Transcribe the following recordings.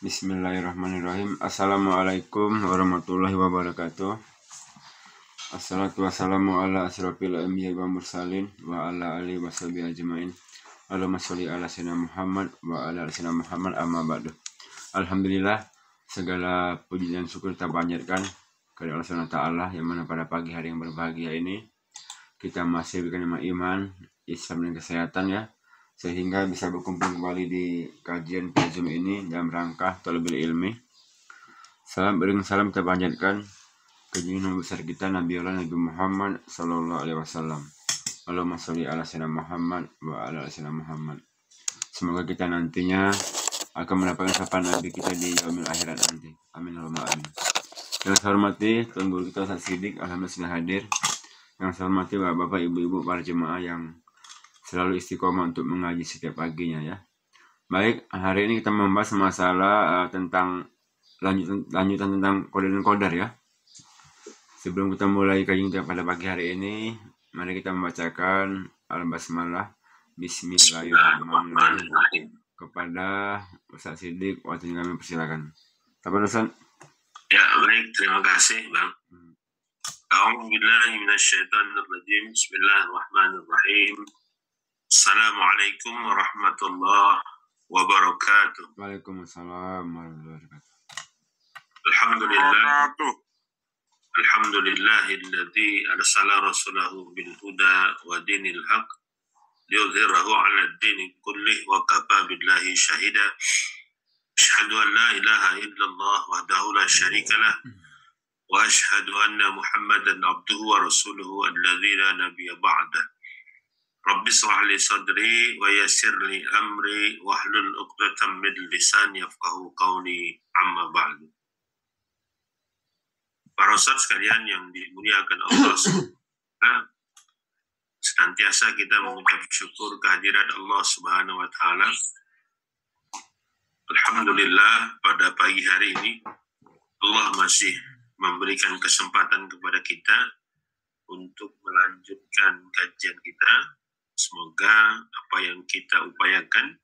Bismillahirrahmanirrahim. Assalamualaikum warahmatullahi wabarakatuh. Assalatu wassalamu ala asrofil anbiya'i wa mursalin wa ala alihi washabihi ajmain. Allahumma sholli ala sayyidina Muhammad wa ala ali sayyidina Muhammad amma ba'du. Alhamdulillah, segala puji dan syukur kita panjatkan kepada Allah Subhanahu wa taala yang mana pada pagi hari yang berbahagia ini kita masih diberikan iman, Islam dan kesehatan ya, sehingga bisa berkumpul kembali di kajian Zoom ini dalam rangka talabul ilmi. Salam kita panjatkan ke junjungan besar kita Nabi Muhammad sallallahu alaihi wasallam. Allahumma sholli ala sayyidina Muhammad wa ala ali sayyidina Muhammad. Semoga kita nantinya akan mendapatkan sapaan Nabi kita di yaumil akhirat nanti. Amin Allahumma amin. Yang saya hormati Tuan Guru kita Ustaz Siddiq, alhamdulillah sudah hadir. Yang saya hormati Bapak Ibu para jemaah yang selalu istiqomah untuk mengaji setiap paginya ya. Baik, hari ini kita membahas masalah tentang lanjutan tentang qada dan qadar ya. Sebelum kita mulai kajian kita pada pagi hari ini, mari kita membacakan Al-Basmalah. Bismillahirrahmanirrahim. Kepada Ustaz Siddiq, waktu kami persilakan. Apa Ustaz? Ya, baik, terima kasih Bang. A'udzubillahi minasyaitonirrajim. Bismillahirrahmanirrahim. Assalamualaikum warahmatullahi wabarakatuh. Waalaikumsalam warahmatullahi wabarakatuh. Alhamdulillahilladzi arsala rasulahu bil huda wa dinil haq liyudhhirahu 'ala ad-dini kullih wa kafa billahi shahida. Asyhadu an la ilaha illallah wahdahu la syarika lah wa asyhadu anna Muhammadan abduhu wa rasuluhu alladzi la nabiyya ba'dah. Rabbi shrah li sadri wa yassir li amri wahlul 'uqdatam min lisani yafqahu qawli, amma ba'du. Para ustaz sekalian yang dimuliakan Allah, senantiasa kita mengucap syukur kehadirat Allah Subhanahu wa taala. Alhamdulillah, pada pagi hari ini Allah masih memberikan kesempatan kepada kita untuk melanjutkan kajian kita. Semoga apa yang kita upayakan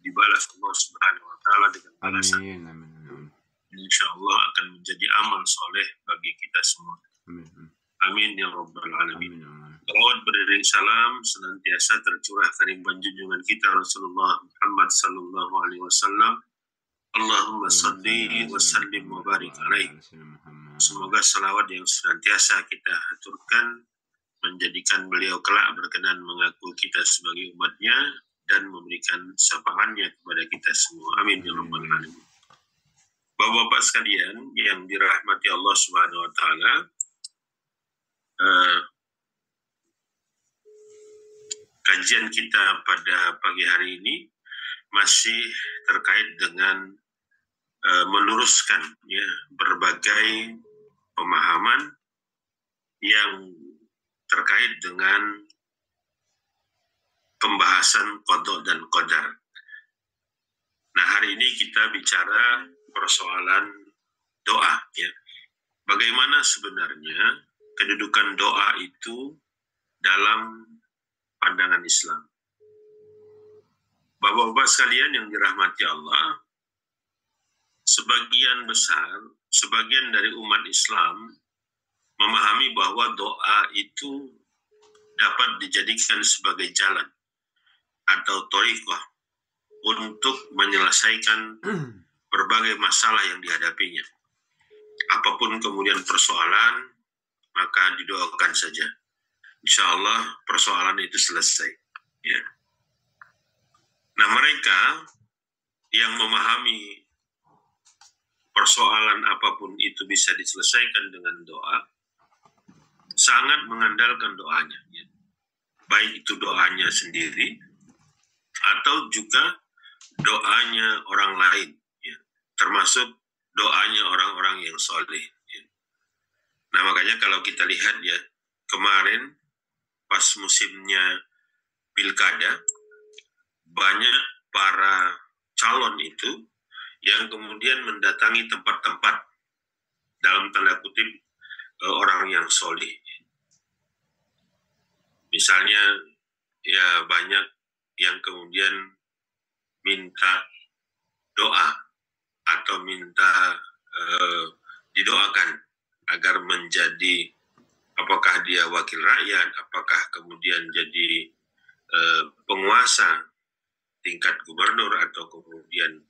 dibalas Allah Subhanahu wa taala dengan balasan. Amin. Insya Allah akan menjadi amal soleh bagi kita semua. Amin ya rabbal alamin. Salawat beriring salam senantiasa tercurah karimban junjungan kita Rasulullah Muhammad sallallahu alaihi wasallam. Allahumma salli wa sallim wa barik alaihi. Semoga salawat yang senantiasa kita aturkan menjadikan beliau kelak berkenan mengaku kita sebagai umatnya dan memberikan syafaatnya kepada kita semua. Amin ya rabbal alamin. Bapak-bapak sekalian yang dirahmati Allah Subhanahu wa taala, kajian kita pada pagi hari ini masih terkait dengan meluruskan ya berbagai pemahaman yang terkait dengan pembahasan qada dan qadar. Nah, hari ini kita bicara persoalan doa ya. Bagaimana sebenarnya kedudukan doa itu dalam pandangan Islam. Bapak-bapak sekalian yang dirahmati Allah, sebagian dari umat Islam memahami bahwa doa itu dapat dijadikan sebagai jalan atau thariqah untuk menyelesaikan berbagai masalah yang dihadapinya. Apapun kemudian persoalan, maka didoakan saja. Insya Allah persoalan itu selesai. Ya. Nah, mereka yang memahami persoalan apapun itu bisa diselesaikan dengan doa, sangat mengandalkan doanya. Ya. Baik itu doanya sendiri, atau juga doanya orang lain. Termasuk doanya orang-orang yang soleh. Nah, makanya kalau kita lihat ya, kemarin pas musimnya pilkada, banyak para calon itu yang kemudian mendatangi tempat-tempat dalam tanda kutip orang yang soleh. Misalnya ya banyak yang kemudian minta doa atau minta didoakan agar menjadi, apakah dia wakil rakyat, apakah kemudian jadi penguasa tingkat gubernur atau kemudian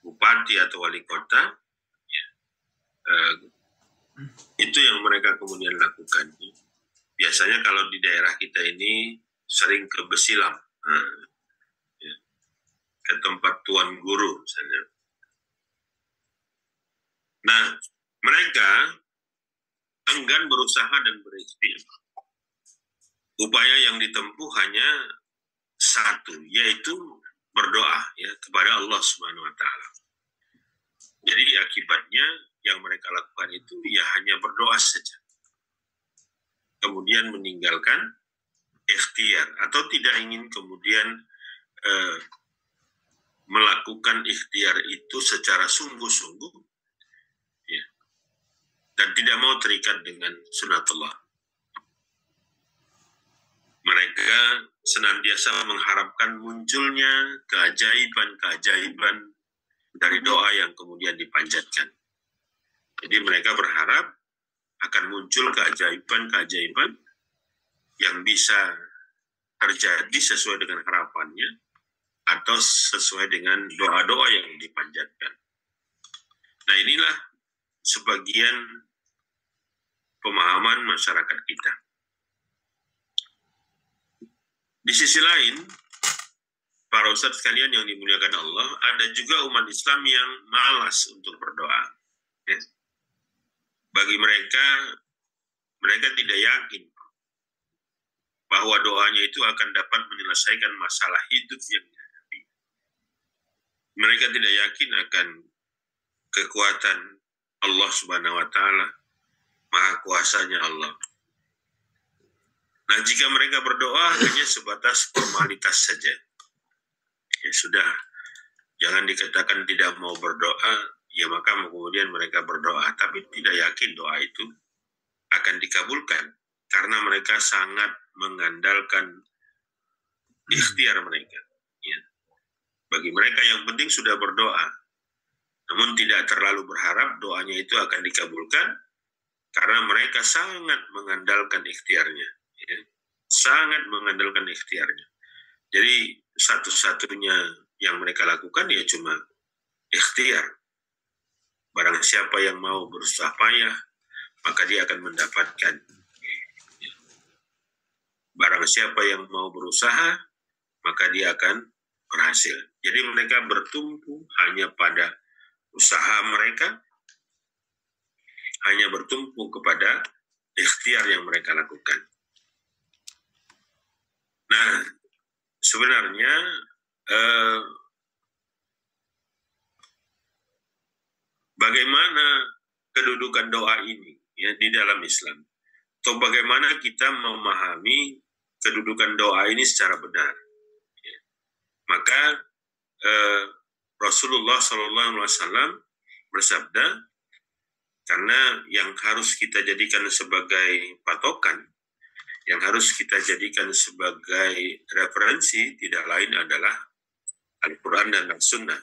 bupati atau wali kota, itu yang mereka kemudian lakukan. Biasanya kalau di daerah kita ini sering ke Besilam, ke tempat tuan guru misalnya. Nah, mereka enggan berusaha dan berikhtiar. Upaya yang ditempuh hanya satu, yaitu berdoa ya kepada Allah Subhanahu wa taala. Jadi akibatnya yang mereka lakukan itu ya hanya berdoa saja. Kemudian meninggalkan ikhtiar atau tidak ingin kemudian melakukan ikhtiar itu secara sungguh-sungguh ya, dan tidak mau terikat dengan sunatullah. Mereka senantiasa mengharapkan munculnya keajaiban-keajaiban dari doa yang kemudian dipanjatkan. Jadi mereka berharap akan muncul keajaiban-keajaiban yang bisa terjadi sesuai dengan harapannya atau sesuai dengan doa-doa yang dipanjatkan. Nah, inilah sebagian pemahaman masyarakat kita. Di sisi lain, para ustadz sekalian yang dimuliakan Allah, ada juga umat Islam yang malas untuk berdoa. Ya. Bagi mereka tidak yakin bahwa doanya itu akan dapat menyelesaikan masalah hidup yang dihadapi. Mereka tidak yakin akan kekuatan Allah Subhanahu wa taala, maha kuasanya Allah. Nah, jika mereka berdoa hanya sebatas formalitas saja. Ya sudah, jangan dikatakan tidak mau berdoa, ya maka kemudian mereka berdoa, tapi tidak yakin doa itu akan dikabulkan, karena mereka sangat mengandalkan ikhtiar mereka. Ya. Bagi mereka yang penting sudah berdoa, namun tidak terlalu berharap doanya itu akan dikabulkan, karena mereka sangat mengandalkan ikhtiarnya. Ya. Sangat mengandalkan ikhtiarnya. Jadi satu-satunya yang mereka lakukan ya cuma ikhtiar. Barang siapa yang mau berusaha payah, maka dia akan mendapatkan. Barang siapa yang mau berusaha, maka dia akan berhasil. Jadi mereka bertumpu hanya pada usaha mereka, hanya bertumpu kepada ikhtiar yang mereka lakukan. Nah, sebenarnya bagaimana kedudukan doa ini ya di dalam Islam, atau bagaimana kita memahami kedudukan doa ini secara benar? Ya. Maka Rasulullah SAW bersabda, karena yang harus kita jadikan sebagai patokan, yang harus kita jadikan sebagai referensi tidak lain adalah Al-Quran dan As-Sunnah.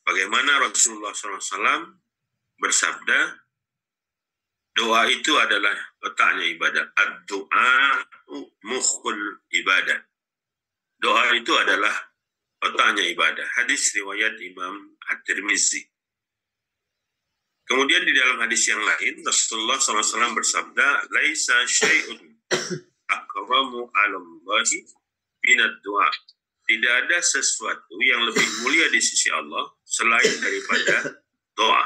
Bagaimana Rasulullah SAW bersabda, doa itu adalah otaknya ibadah. Ad-du'a'u mukhul ibadah. Doa itu adalah otaknya ibadah. Hadis riwayat Imam At-Tirmizi. Kemudian di dalam hadis yang lain, Rasulullah SAW bersabda, laisa syai'un akramu 'ala Allahi minad du'a. Tidak ada sesuatu yang lebih mulia di sisi Allah selain daripada doa.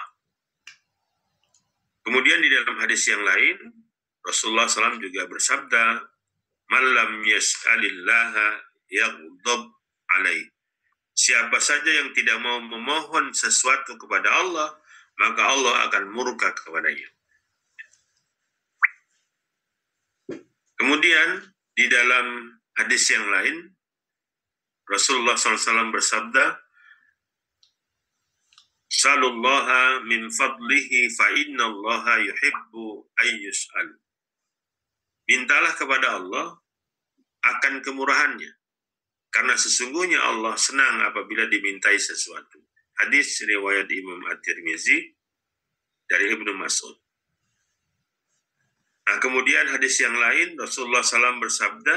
Kemudian di dalam hadis yang lain, Rasulullah SAW juga bersabda, man lam yas'alillaha yaghdab alaih. Siapa saja yang tidak mau memohon sesuatu kepada Allah, maka Allah akan murka kepadanya. Kemudian di dalam hadis yang lain, Rasulullah SAW bersabda, Salullaha min fadlihi fa inna allaha yuhibbu ayyus'al. Mintalah kepada Allah akan kemurahannya, karena sesungguhnya Allah senang apabila dimintai sesuatu. Hadis riwayat Imam At-Tirmizi dari Ibnu Mas'ud. Nah, kemudian hadis yang lain Rasulullah SAW bersabda,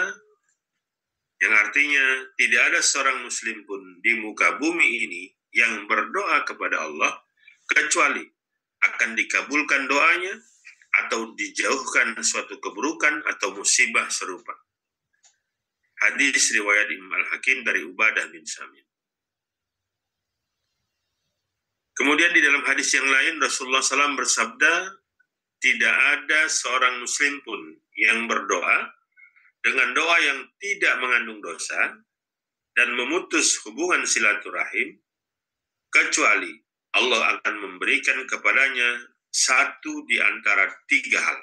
yang artinya tidak ada seorang muslim pun di muka bumi ini yang berdoa kepada Allah kecuali akan dikabulkan doanya atau dijauhkan suatu keburukan atau musibah serupa. Hadis riwayat Imam Al-Hakim dari Ubadah bin Samit. Kemudian di dalam hadis yang lain Rasulullah SAW bersabda, tidak ada seorang muslim pun yang berdoa dengan doa yang tidak mengandung dosa dan memutus hubungan silaturahim kecuali Allah akan memberikan kepadanya satu di antara tiga hal.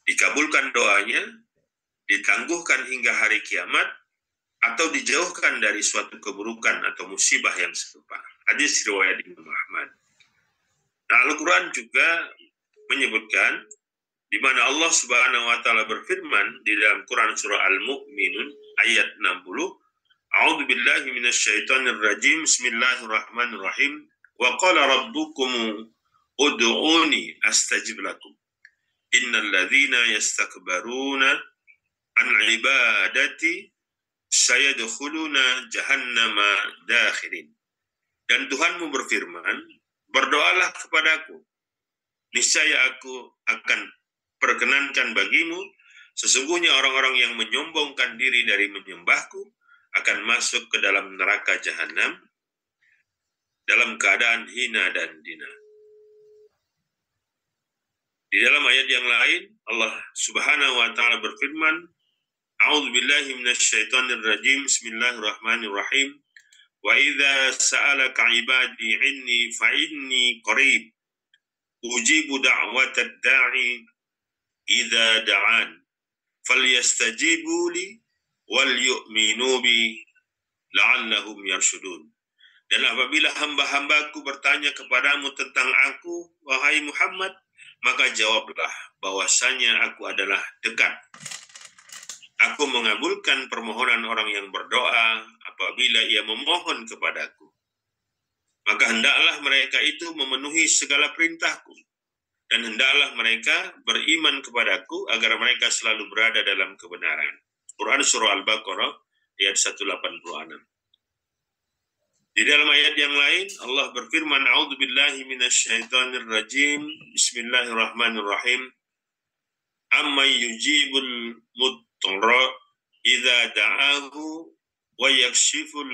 Dikabulkan doanya, ditangguhkan hingga hari kiamat, atau dijauhkan dari suatu keburukan atau musibah yang serupa. Hadis riwayat Imam Ahmad. Nah, Al-Quran juga menyebutkan di mana Allah Subhanahu wa taala berfirman di dalam Quran surah Al-Mu'minun ayat 60, A'udzu billahi minasyaitonir rajim. Bismillahirrahmanirrahim. Wa qala rabbukum ud'uni astajib lakum. Innal ladzina yastakbaruna an ibadati sayadkhuluna jahannama dakhirin. Dan Tuhanmu berfirman, berdoalah kepadaku, niscaya aku akan perkenankan bagimu, sesungguhnya orang-orang yang menyombongkan diri dari menyembahku akan masuk ke dalam neraka jahanam dalam keadaan hina dan dina. Di dalam ayat yang lain, Allah Subhanahu wa taala berfirman, A'udzu billahi minasyaitonir rajim. Bismillahirrahmanirrahim. Wa idza sa'alaka 'ibadi 'inni fa inni qarib. Ujibu da'watad da'i idza da'an. Falyastajibu li wal yu'minu bi la'allahum yarshudun. Dan apabila hamba-hambaku bertanya kepadamu tentang aku, wahai Muhammad, maka jawablah bahwasanya aku adalah dekat. Aku mengabulkan permohonan orang yang berdoa apabila ia memohon kepadaku. Maka hendaklah mereka itu memenuhi segala perintahku. Dan hendaklah mereka beriman kepadaku agar mereka selalu berada dalam kebenaran. Quran Surah Al-Baqarah ayat 186. Di dalam ayat yang lain, Allah berfirman, A'udzu billahi minasyaitonir rajim. Bismillahirrahmanirrahim. Amma yujibul mudtarra idza da'ahu wa yakshiful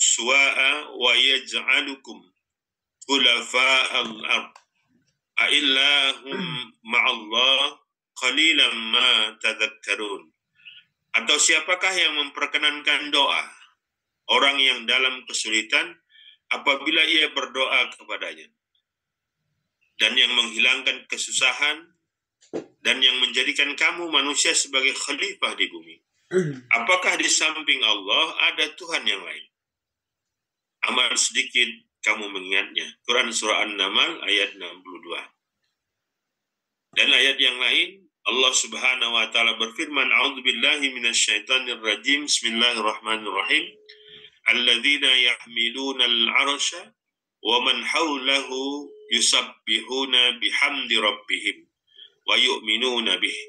su'a wa yaj'alukum khulafa'al ard. A'illahum ma'allah qalilan ma tadhakkarun. Atau siapakah yang memperkenankan doa orang yang dalam kesulitan apabila ia berdoa kepadanya, dan yang menghilangkan kesusahan, dan yang menjadikan kamu manusia sebagai khalifah di bumi? Apakah di samping Allah ada Tuhan yang lain? Amal sedikit kamu mengingatnya. Quran Surah An-Naml ayat 62. Dan ayat yang lain, Allah Subhanahu wa taala berfirman, A'udzu billahi minasyaitonir rajim. Bismillahirrahmanirrahim. Alladzina yahmiluna al-'arsya wa man hawlahu yusabbihuna bihamdi rabbihim wa yu'minuna bihi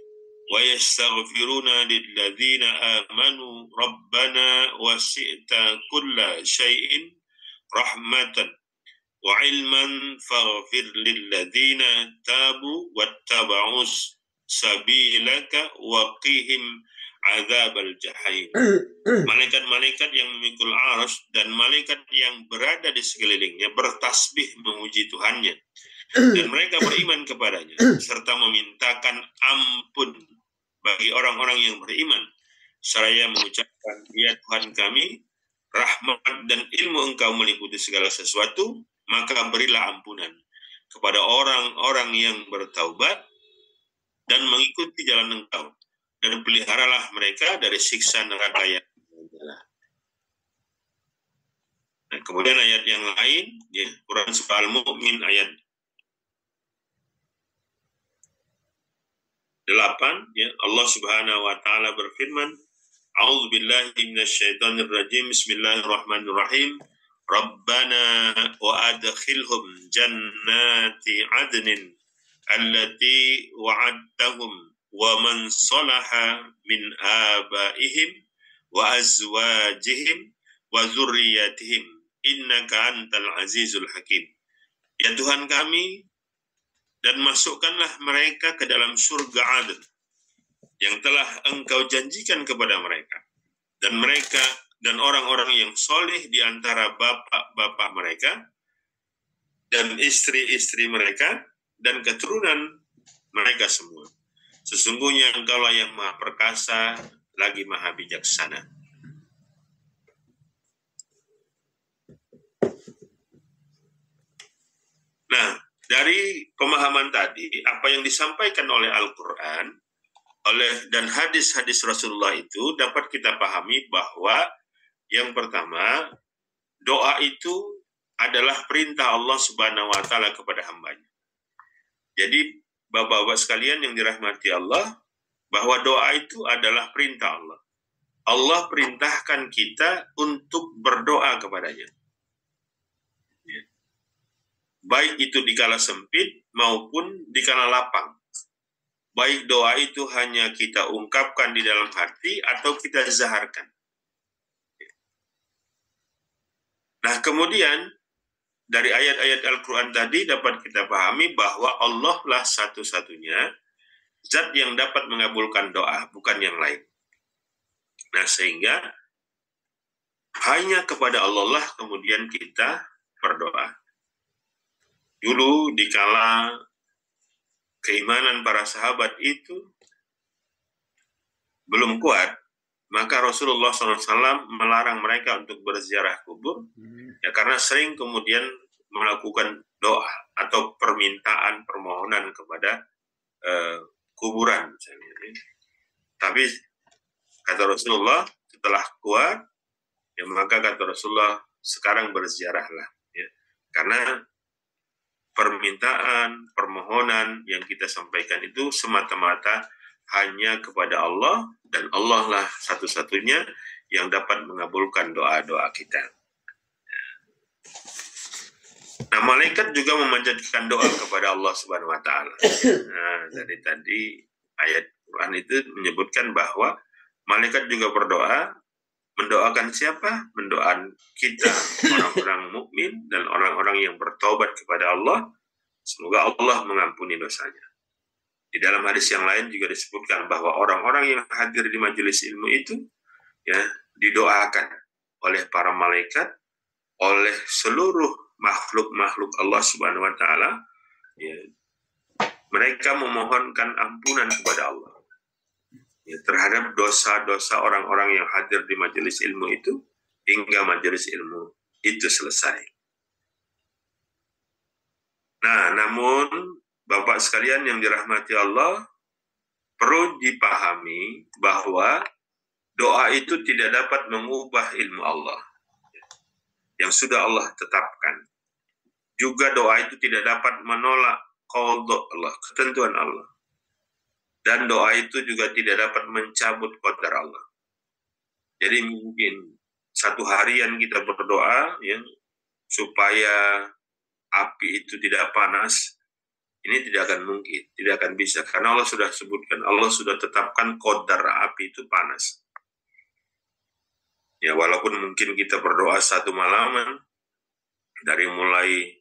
wa yastaghfiruna lilladzina amanu rabbana wasi'ta kulla syai'in rahmatan wa 'ilman faghfir lilladzina tabu wattaba'us sabilaka wa qihim adzabal jahim. Malaikat-malaikat yang memikul arsy dan malaikat yang berada di sekelilingnya bertasbih memuji Tuhannya, dan mereka beriman kepadanya serta memintakan ampun bagi orang-orang yang beriman, seraya mengucapkan, ya Tuhan kami, rahmat dan ilmu Engkau meliputi segala sesuatu, maka berilah ampunan kepada orang-orang yang bertaubat dan mengikuti jalan Engkau, dan peliharalah mereka dari siksa neraka yang menyala. Dan kemudian ayat yang lain, ya, Quran Surah Al-Mu'min ayat 8 ya, Allah Subhanahu wa taala berfirman, A'udzubillahi minasyaitonirrajim. Bismillahirrahmanirrahim. Rabbana wa adkhilhum jannati adnin allati wa'adtahum wa man salaha min abaihim wa azwajihim wa dzurriyyatihim innaka antal azizul hakim. Ya Tuhan kami, dan masukkanlah mereka ke dalam surga Aden yang telah Engkau janjikan kepada mereka, dan mereka dan orang-orang yang soleh di antara bapak-bapak mereka dan istri-istri mereka dan keturunan mereka semua. Sesungguhnya Engkaulah yang Maha Perkasa lagi Maha Bijaksana. Nah, dari pemahaman tadi, apa yang disampaikan oleh Al-Quran dan hadis-hadis Rasulullah itu dapat kita pahami bahwa yang pertama, doa itu adalah perintah Allah Subhanahu wa taala kepada hambanya. Jadi, Bapak-bapak sekalian yang dirahmati Allah, bahwa doa itu adalah perintah Allah. Allah perintahkan kita untuk berdoa kepadanya. Baik itu di kala sempit maupun di kala lapang. Baik doa itu hanya kita ungkapkan di dalam hati atau kita zaharkan. Nah, kemudian dari ayat-ayat Al-Quran tadi dapat kita pahami bahwa Allah lah satu-satunya zat yang dapat mengabulkan doa, bukan yang lain. Nah, sehingga hanya kepada Allah lah kemudian kita berdoa. Dulu di kala keimanan para sahabat itu belum kuat, maka Rasulullah SAW melarang mereka untuk berziarah kubur, ya karena sering kemudian melakukan doa atau permintaan, permohonan kepada kuburan misalnya. Tapi kata Rasulullah, setelah kuat, ya maka kata Rasulullah, sekarang berziarahlah, ya, karena permintaan, permohonan yang kita sampaikan itu semata-mata hanya kepada Allah, dan Allah lah satu-satunya yang dapat mengabulkan doa-doa kita. Nah, malaikat juga memanjatkan doa kepada Allah Subhanahu wa taala. Nah, dari tadi ayat Quran itu menyebutkan bahwa malaikat juga berdoa. Mendoakan siapa? Mendoakan kita, orang-orang mukmin dan orang-orang yang bertobat kepada Allah. Semoga Allah mengampuni dosanya. Di dalam hadis yang lain juga disebutkan bahwa orang-orang yang hadir di majelis ilmu itu, ya, didoakan oleh para malaikat, oleh seluruh makhluk-makhluk Allah Subhanahu wa taala, ya, mereka memohonkan ampunan kepada Allah, ya, terhadap dosa-dosa orang-orang yang hadir di majelis ilmu itu hingga majelis ilmu itu selesai. Nah, namun Bapak sekalian yang dirahmati Allah, perlu dipahami bahwa doa itu tidak dapat mengubah ilmu Allah yang sudah Allah tetapkan. Juga doa itu tidak dapat menolak qada Allah, ketentuan Allah. Dan doa itu juga tidak dapat mencabut qadar Allah. Jadi mungkin satu harian kita berdoa, ya, supaya api itu tidak panas, ini tidak akan mungkin, tidak akan bisa. Karena Allah sudah sebutkan, Allah sudah tetapkan qadar api itu panas. Ya, walaupun mungkin kita berdoa satu malaman, dari mulai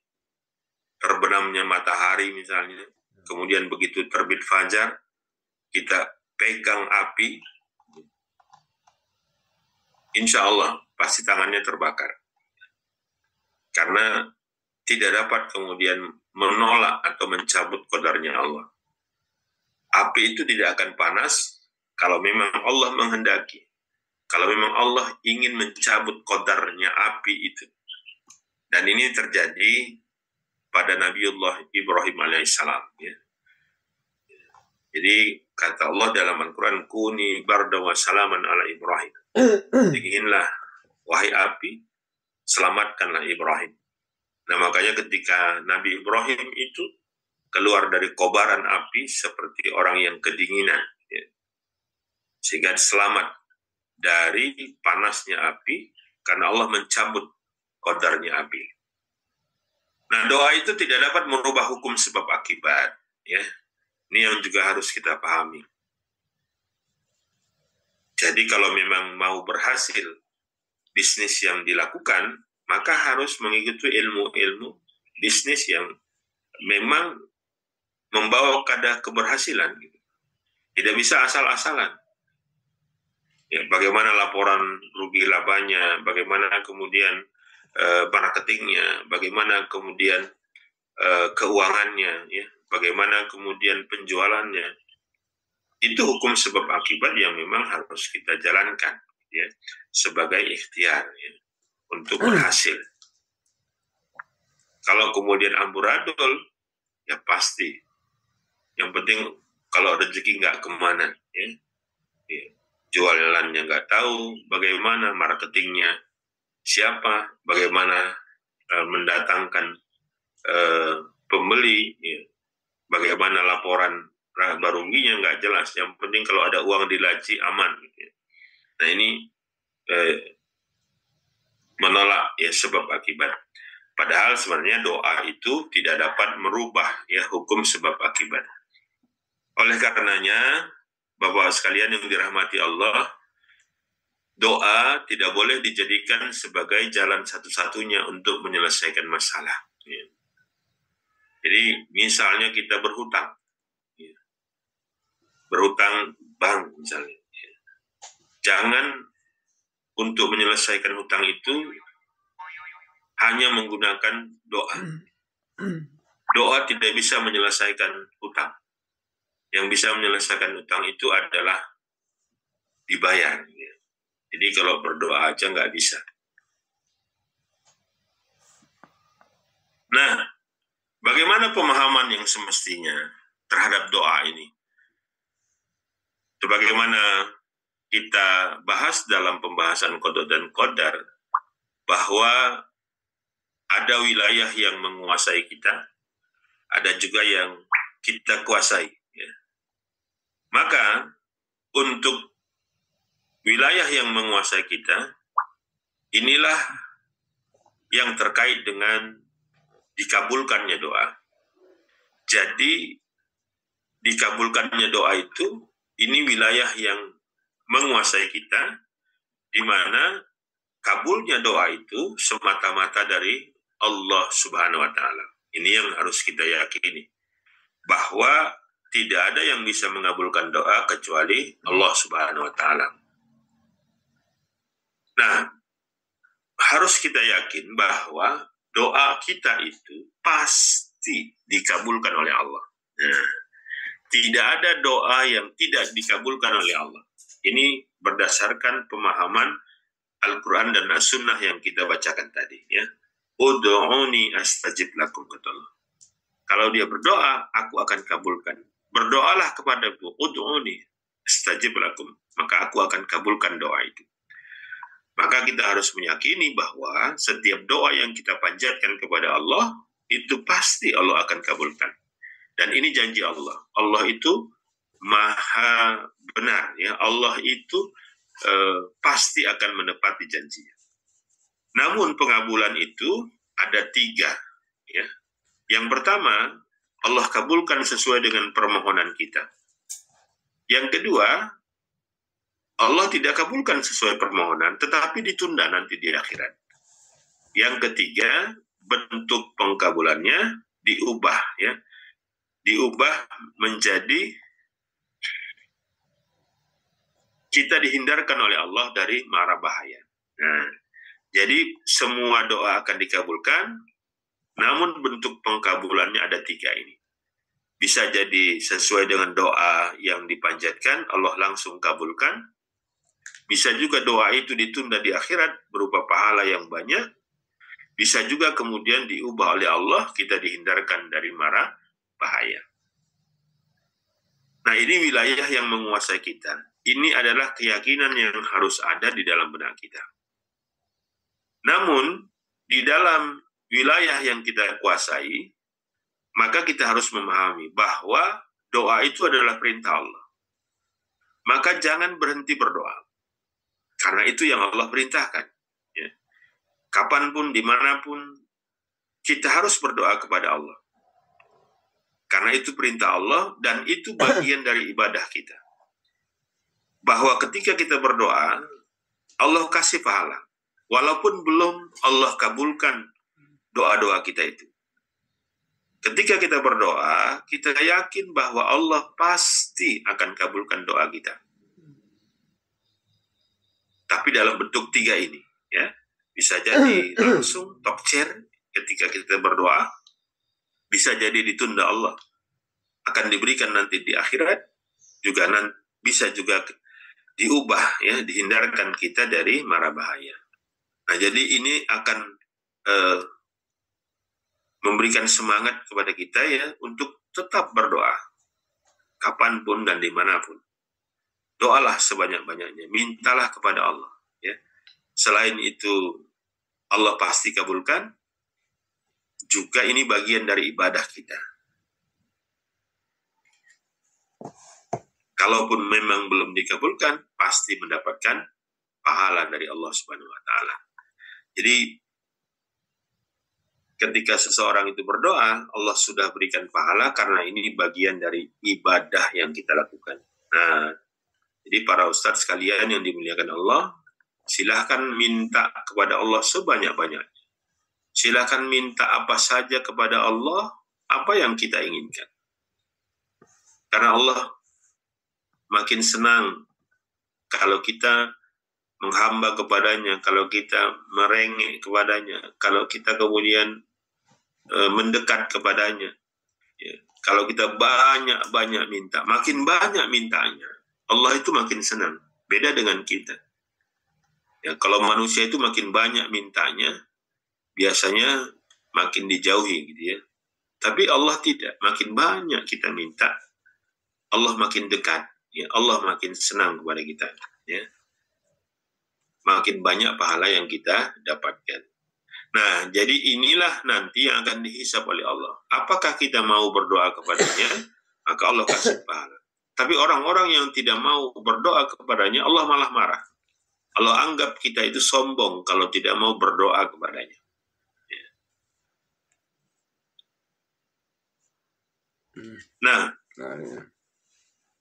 terbenamnya matahari misalnya, kemudian begitu terbit fajar, kita pegang api, insya Allah pasti tangannya terbakar. Karena tidak dapat kemudian menolak atau mencabut qadarnya Allah. Api itu tidak akan panas kalau memang Allah menghendaki. Kalau memang Allah ingin mencabut qadarnya api itu. Dan ini terjadi pada Nabiullah Ibrahim alaihissalam, ya. Jadi kata Allah dalam Al-Quran, kuni barda wa salaman ala Ibrahim. Dinginlah, wahai api, selamatkanlah Ibrahim. Nah, makanya ketika Nabi Ibrahim itu keluar dari kobaran api seperti orang yang kedinginan, ya. Sehingga selamat dari panasnya api karena Allah mencabut kodarnya api. Nah, doa itu tidak dapat merubah hukum sebab akibat, ya. Ini yang juga harus kita pahami. Jadi kalau memang mau berhasil bisnis yang dilakukan, maka harus mengikuti ilmu-ilmu bisnis yang memang membawa pada keberhasilan. Tidak bisa asal-asalan. Ya, bagaimana laporan rugi labanya, bagaimana kemudian marketingnya, bagaimana kemudian keuangannya, ya, bagaimana kemudian penjualannya. Itu hukum sebab akibat yang memang harus kita jalankan, ya, sebagai ikhtiar, ya, untuk berhasil. Kalau kemudian amburadul, ya pasti. Yang penting kalau rezeki nggak kemana, ya, ya. Jualannya nggak tahu, bagaimana marketingnya, siapa, bagaimana mendatangkan pembeli, ya, bagaimana laporan ruginya nggak jelas. Yang penting kalau ada uang di laci aman. Ya. Nah ini menolak, ya, sebab akibat. Padahal sebenarnya doa itu tidak dapat merubah, ya, hukum sebab akibat. Oleh karenanya, Bapak sekalian yang dirahmati Allah, doa tidak boleh dijadikan sebagai jalan satu-satunya untuk menyelesaikan masalah. Ya. Jadi misalnya kita berhutang, ya, berhutang bank misalnya, ya. Jangan untuk menyelesaikan hutang itu hanya menggunakan doa. Doa tidak bisa menyelesaikan hutang. Yang bisa menyelesaikan hutang itu adalah dibayar. Ya. Jadi kalau berdoa aja nggak bisa. Nah, bagaimana pemahaman yang semestinya terhadap doa ini? Sebagaimana kita bahas dalam pembahasan qada dan qadar, bahwa ada wilayah yang menguasai kita, ada juga yang kita kuasai. Ya. Maka untuk wilayah yang menguasai kita, inilah yang terkait dengan dikabulkannya doa. Jadi dikabulkannya doa itu, ini wilayah yang menguasai kita, di mana kabulnya doa itu semata-mata dari Allah Subhanahu wa Ta'ala. Ini yang harus kita yakini, bahwa tidak ada yang bisa mengabulkan doa kecuali Allah Subhanahu wa Ta'ala. Nah, harus kita yakin bahwa doa kita itu pasti dikabulkan oleh Allah. Nah, tidak ada doa yang tidak dikabulkan oleh Allah. Ini berdasarkan pemahaman Al-Quran dan As-Sunnah yang kita bacakan tadi. Ya. Ud'uni astajib lakum, kata Allah. Kalau dia berdoa, aku akan kabulkan. Berdoalah kepadaku, ud'uni astajib lakum, maka aku akan kabulkan doa itu. Maka kita harus meyakini bahwa setiap doa yang kita panjatkan kepada Allah, itu pasti Allah akan kabulkan. Dan ini janji Allah. Allah itu maha benar. Ya. Allah itu pasti akan menepati janjinya. Namun pengabulan itu ada 3. Ya. Yang pertama, Allah kabulkan sesuai dengan permohonan kita. Yang kedua, Allah tidak kabulkan sesuai permohonan, tetapi ditunda nanti di akhirat. Yang ketiga, bentuk pengkabulannya diubah, ya, diubah menjadi kita dihindarkan oleh Allah dari mara bahaya. Nah, jadi semua doa akan dikabulkan, namun bentuk pengkabulannya ada 3 ini. Bisa jadi sesuai dengan doa yang dipanjatkan, Allah langsung kabulkan. Bisa juga doa itu ditunda di akhirat berupa pahala yang banyak. Bisa juga kemudian diubah oleh Allah, kita dihindarkan dari mara bahaya. Nah, ini wilayah yang menguasai kita. Ini adalah keyakinan yang harus ada di dalam benak kita. Namun, di dalam wilayah yang kita kuasai, maka kita harus memahami bahwa doa itu adalah perintah Allah. Maka jangan berhenti berdoa. Karena itu yang Allah perintahkan. Ya. Kapanpun, dimanapun, kita harus berdoa kepada Allah. Karena itu perintah Allah dan itu bagian dari ibadah kita. Bahwa ketika kita berdoa, Allah kasih pahala. Walaupun belum Allah kabulkan doa-doa kita itu. Ketika kita berdoa, kita yakin bahwa Allah pasti akan kabulkan doa kita. Tapi dalam bentuk 3 ini, ya, bisa jadi langsung talk chair ketika kita berdoa, bisa jadi ditunda Allah, akan diberikan nanti di akhirat, juga bisa juga diubah, ya, dihindarkan kita dari mara bahaya. Nah, jadi ini akan memberikan semangat kepada kita, ya, untuk tetap berdoa kapanpun dan dimanapun. Doalah sebanyak-banyaknya, mintalah kepada Allah, ya. Selain itu Allah pasti kabulkan, juga ini bagian dari ibadah kita. Kalaupun memang belum dikabulkan, pasti mendapatkan pahala dari Allah Subhanahu wa taala. Jadi ketika seseorang itu berdoa, Allah sudah berikan pahala karena ini bagian dari ibadah yang kita lakukan. Nah, jadi para ustadz sekalian yang dimuliakan Allah, silahkan minta kepada Allah sebanyak-banyaknya. Silahkan minta apa saja kepada Allah, apa yang kita inginkan. Karena Allah makin senang kalau kita menghamba kepadanya, kalau kita merengek kepadanya, kalau kita kemudian mendekat kepadanya. Ya. Kalau kita banyak-banyak minta, makin banyak mintanya, Allah itu makin senang. Beda dengan kita. Ya, kalau manusia itu makin banyak mintanya, biasanya makin dijauhi, gitu ya. Tapi Allah tidak, makin banyak kita minta, Allah makin dekat, ya, Allah makin senang kepada kita, ya. Makin banyak pahala yang kita dapatkan. Nah, jadi inilah nanti yang akan dihisab oleh Allah. Apakah kita mau berdoa kepadanya, maka Allah kasih pahala. Tapi orang-orang yang tidak mau berdoa kepadanya, Allah malah marah. Allah anggap kita itu sombong kalau tidak mau berdoa kepadanya. Ya. Nah,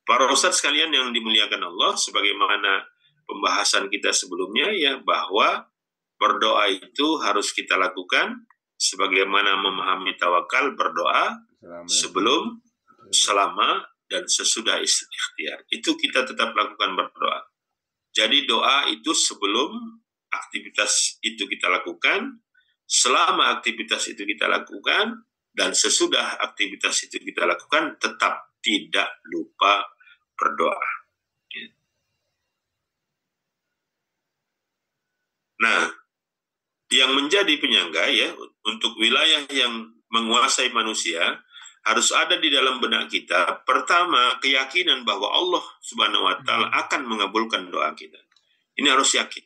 para ustadz sekalian yang dimuliakan Allah, sebagaimana pembahasan kita sebelumnya, ya, bahwa berdoa itu harus kita lakukan sebagaimana memahami tawakal, berdoa sebelum, selama, dan sesudah ikhtiar. Itu kita tetap lakukan berdoa. Jadi doa itu sebelum aktivitas itu kita lakukan, selama aktivitas itu kita lakukan, dan sesudah aktivitas itu kita lakukan, tetap tidak lupa berdoa. Nah, yang menjadi penyangga, ya, untuk wilayah yang menguasai manusia, harus ada di dalam benak kita, pertama, keyakinan bahwa Allah Subhanahu wa taala akan mengabulkan doa kita. Ini harus yakin.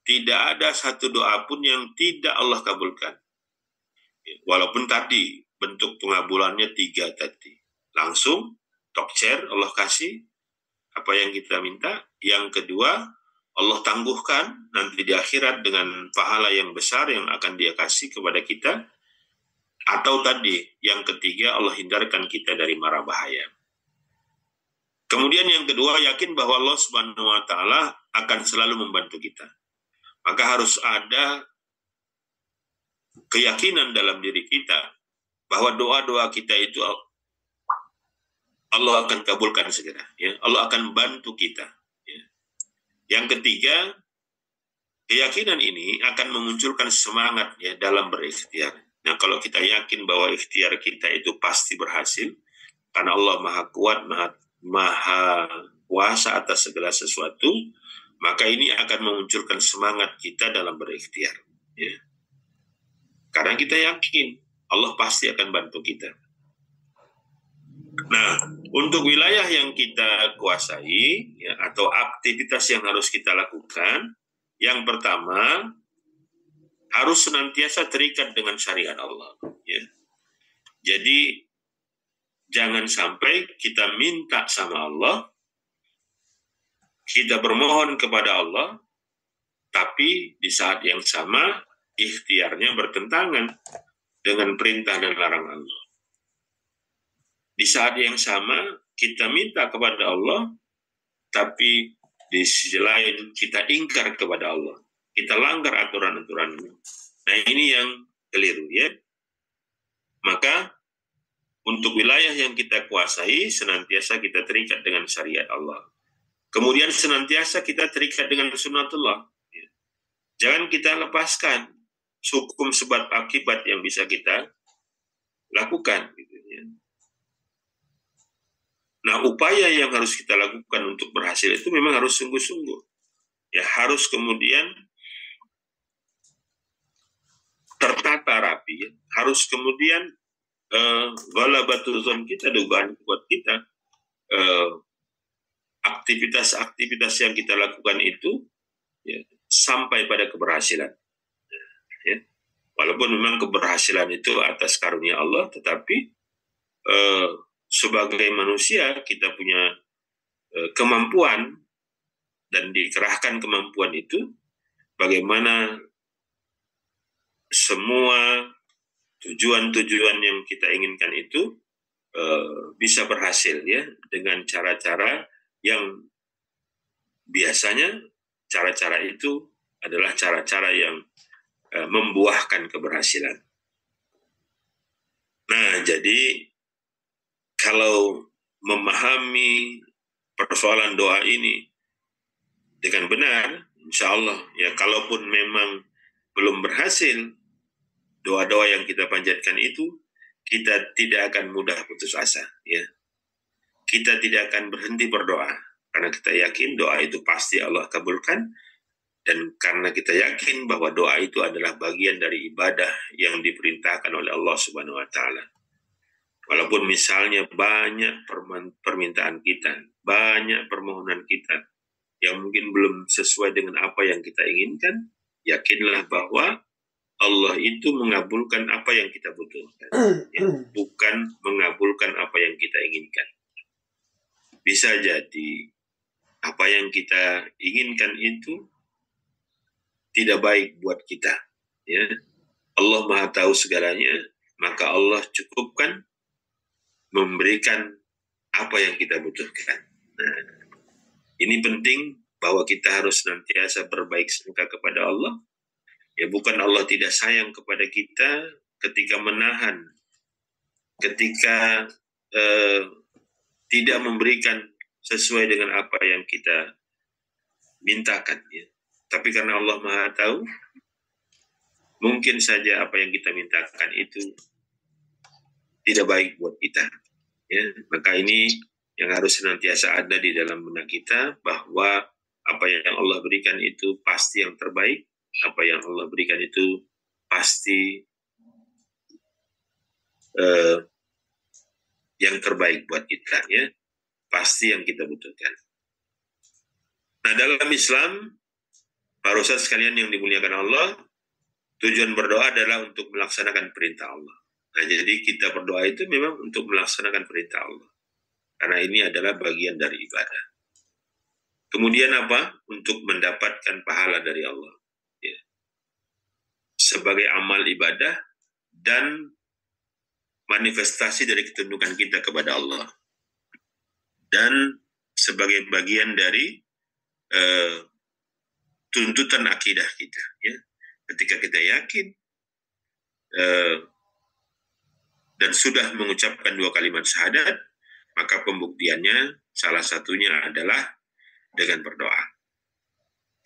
Tidak ada satu doa pun yang tidak Allah kabulkan. Walaupun tadi bentuk pengabulannya 3 tadi. Langsung talk chair, Allah kasih apa yang kita minta. Yang kedua, Allah tangguhkan nanti di akhirat dengan pahala yang besar yang akan Dia kasih kepada kita. Atau tadi, yang ketiga, Allah hindarkan kita dari mara bahaya. Kemudian yang kedua, yakin bahwa Allah Subhanahu wa taala akan selalu membantu kita. Maka harus ada keyakinan dalam diri kita bahwa doa-doa kita itu Allah akan kabulkan segera, ya. Allah akan bantu kita, ya. Yang ketiga, keyakinan ini akan memunculkan semangat, ya, dalam berikhtiar. Nah, kalau kita yakin bahwa ikhtiar kita itu pasti berhasil, karena Allah Maha Kuat, Maha Kuasa atas segala sesuatu, maka ini akan memunculkan semangat kita dalam berikhtiar, ya. Karena kita yakin Allah pasti akan bantu kita. Nah, untuk wilayah yang kita kuasai, ya, atau aktivitas yang harus kita lakukan, yang pertama, harus senantiasa terikat dengan syariat Allah, ya. Jadi jangan sampai kita minta sama Allah, kita bermohon kepada Allah, tapi di saat yang sama ikhtiarnya bertentangan dengan perintah dan larangan Allah. Di saat yang sama kita minta kepada Allah, tapi di sisi lain kita ingkar kepada Allah. Kita langgar aturan-aturannya. Nah, ini yang keliru, ya. Maka untuk wilayah yang kita kuasai, senantiasa kita terikat dengan syariat Allah. Kemudian senantiasa kita terikat dengan sunnatullah. Jangan kita lepaskan hukum sebab akibat yang bisa kita lakukan. Nah, upaya yang harus kita lakukan untuk berhasil itu memang harus sungguh-sungguh. Ya, harus kemudian tertata rapi. Ya. Harus kemudian ghalabatul dzan kita, dugaan kuat kita, aktivitas-aktivitas yang kita lakukan itu ya, sampai pada keberhasilan. Ya. Walaupun memang keberhasilan itu atas karunia Allah, tetapi sebagai manusia kita punya kemampuan dan dikerahkan kemampuan itu bagaimana semua tujuan-tujuan yang kita inginkan itu bisa berhasil, ya, dengan cara-cara yang biasanya cara-cara itu adalah cara-cara yang membuahkan keberhasilan. Nah, jadi kalau memahami persoalan doa ini dengan benar, insya Allah, ya, kalaupun memang belum berhasil doa-doa yang kita panjatkan itu, kita tidak akan mudah putus asa, ya. Kita tidak akan berhenti berdoa, karena kita yakin doa itu pasti Allah kabulkan, dan karena kita yakin bahwa doa itu adalah bagian dari ibadah yang diperintahkan oleh Allah Subhanahu wa Ta'ala. Walaupun misalnya banyak permintaan kita, banyak permohonan kita yang mungkin belum sesuai dengan apa yang kita inginkan, yakinlah bahwa Allah itu mengabulkan apa yang kita butuhkan, ya, bukan mengabulkan apa yang kita inginkan. Bisa jadi apa yang kita inginkan itu tidak baik buat kita, ya. Allah Maha tahu segalanya, maka Allah cukupkan memberikan apa yang kita butuhkan. Nah, ini penting bahwa kita harus senantiasa berbaik sangka kepada Allah. Ya, bukan Allah tidak sayang kepada kita ketika menahan, ketika tidak memberikan sesuai dengan apa yang kita mintakan, ya. Tapi karena Allah Maha tahu, mungkin saja apa yang kita mintakan itu tidak baik buat kita, ya. Maka ini yang harus senantiasa ada di dalam benak kita, bahwa apa yang Allah berikan itu pasti yang terbaik, apa yang Allah berikan itu pasti yang terbaik buat kita, ya, pasti yang kita butuhkan. Nah, dalam Islam, para ustadz sekalian yang dimuliakan Allah, tujuan berdoa adalah untuk melaksanakan perintah Allah. Nah, jadi kita berdoa itu memang untuk melaksanakan perintah Allah, karena ini adalah bagian dari ibadah. Kemudian apa? Untuk mendapatkan pahala dari Allah, ya, sebagai amal ibadah dan manifestasi dari ketundukan kita kepada Allah, dan sebagai bagian dari tuntutan akidah kita, ya. Ketika kita yakin dan sudah mengucapkan 2 kalimat syahadat, maka pembuktiannya salah satunya adalah dengan berdoa.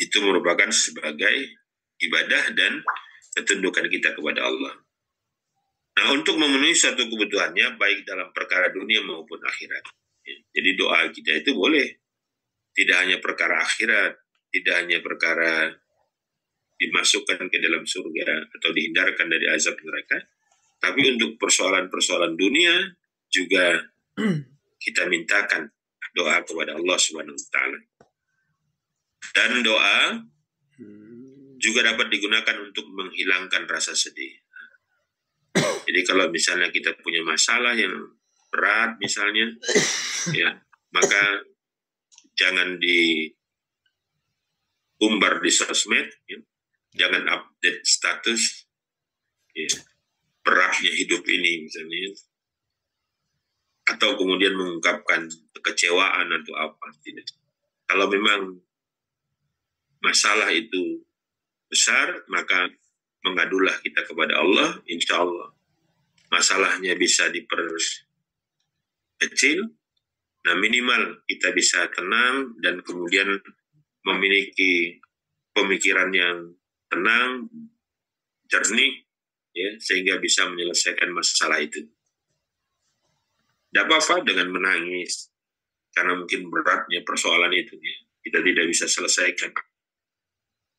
Itu merupakan sebagai ibadah dan ketundukan kita kepada Allah. Nah, untuk memenuhi suatu kebutuhannya, baik dalam perkara dunia maupun akhirat, ya. Jadi doa kita itu boleh tidak hanya perkara akhirat, tidak hanya perkara dimasukkan ke dalam surga atau dihindarkan dari azab neraka, tapi untuk persoalan-persoalan dunia juga kita mintakan doa kepada Allah Subhanahu wa Ta'ala. Dan doa juga dapat digunakan untuk menghilangkan rasa sedih. Jadi kalau misalnya kita punya masalah yang berat misalnya, ya, maka jangan diumbar di sosmed, ya. Jangan update status, ya, beratnya hidup ini misalnya, atau kemudian mengungkapkan kekecewaan atau apa. Tidak. Kalau memang masalah itu besar, maka mengadulah kita kepada Allah, insya Allah masalahnya bisa diperkecil. Nah, minimal kita bisa tenang dan kemudian memiliki pemikiran yang tenang, jernih, ya, sehingga bisa menyelesaikan masalah itu. Tidak apa-apa dengan menangis, karena mungkin beratnya persoalan itu, ya, kita tidak bisa selesaikan.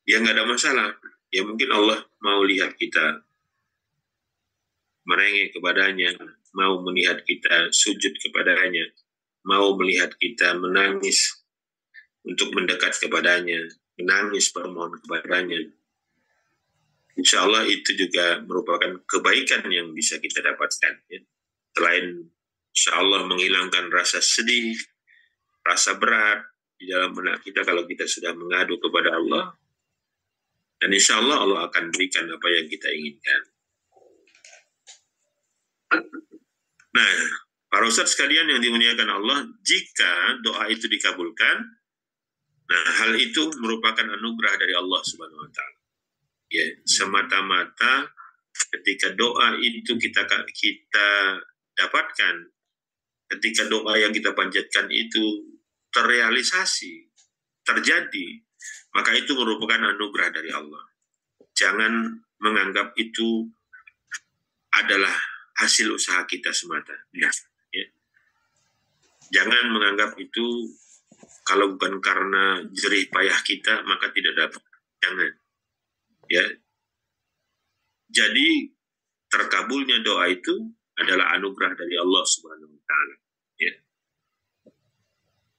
Ya nggak ada masalah. Ya mungkin Allah mau lihat kita merengek kepadanya, mau melihat kita sujud kepadanya, mau melihat kita menangis untuk mendekat kepadanya, menangis permohon kepadanya. Insya Allah itu juga merupakan kebaikan yang bisa kita dapatkan. Ya. Selain insya Allah menghilangkan rasa sedih, rasa berat di dalam benak kita kalau kita sudah mengadu kepada Allah, dan insya Allah Allah akan berikan apa yang kita inginkan. Nah, para ustadz sekalian yang dimuliakan Allah, jika doa itu dikabulkan, nah hal itu merupakan anugerah dari Allah Subhanahu wa Ta'ala. Ya, semata-mata ketika doa itu kita dapatkan, ketika doa yang kita panjatkan itu terrealisasi, terjadi, maka itu merupakan anugerah dari Allah. Jangan menganggap itu adalah hasil usaha kita semata. Ya. Jangan menganggap itu kalau bukan karena jerih payah kita maka tidak dapat. Jangan. Ya. Jadi terkabulnya doa itu adalah anugerah dari Allah Subhanahu wa Ta'ala. Ya.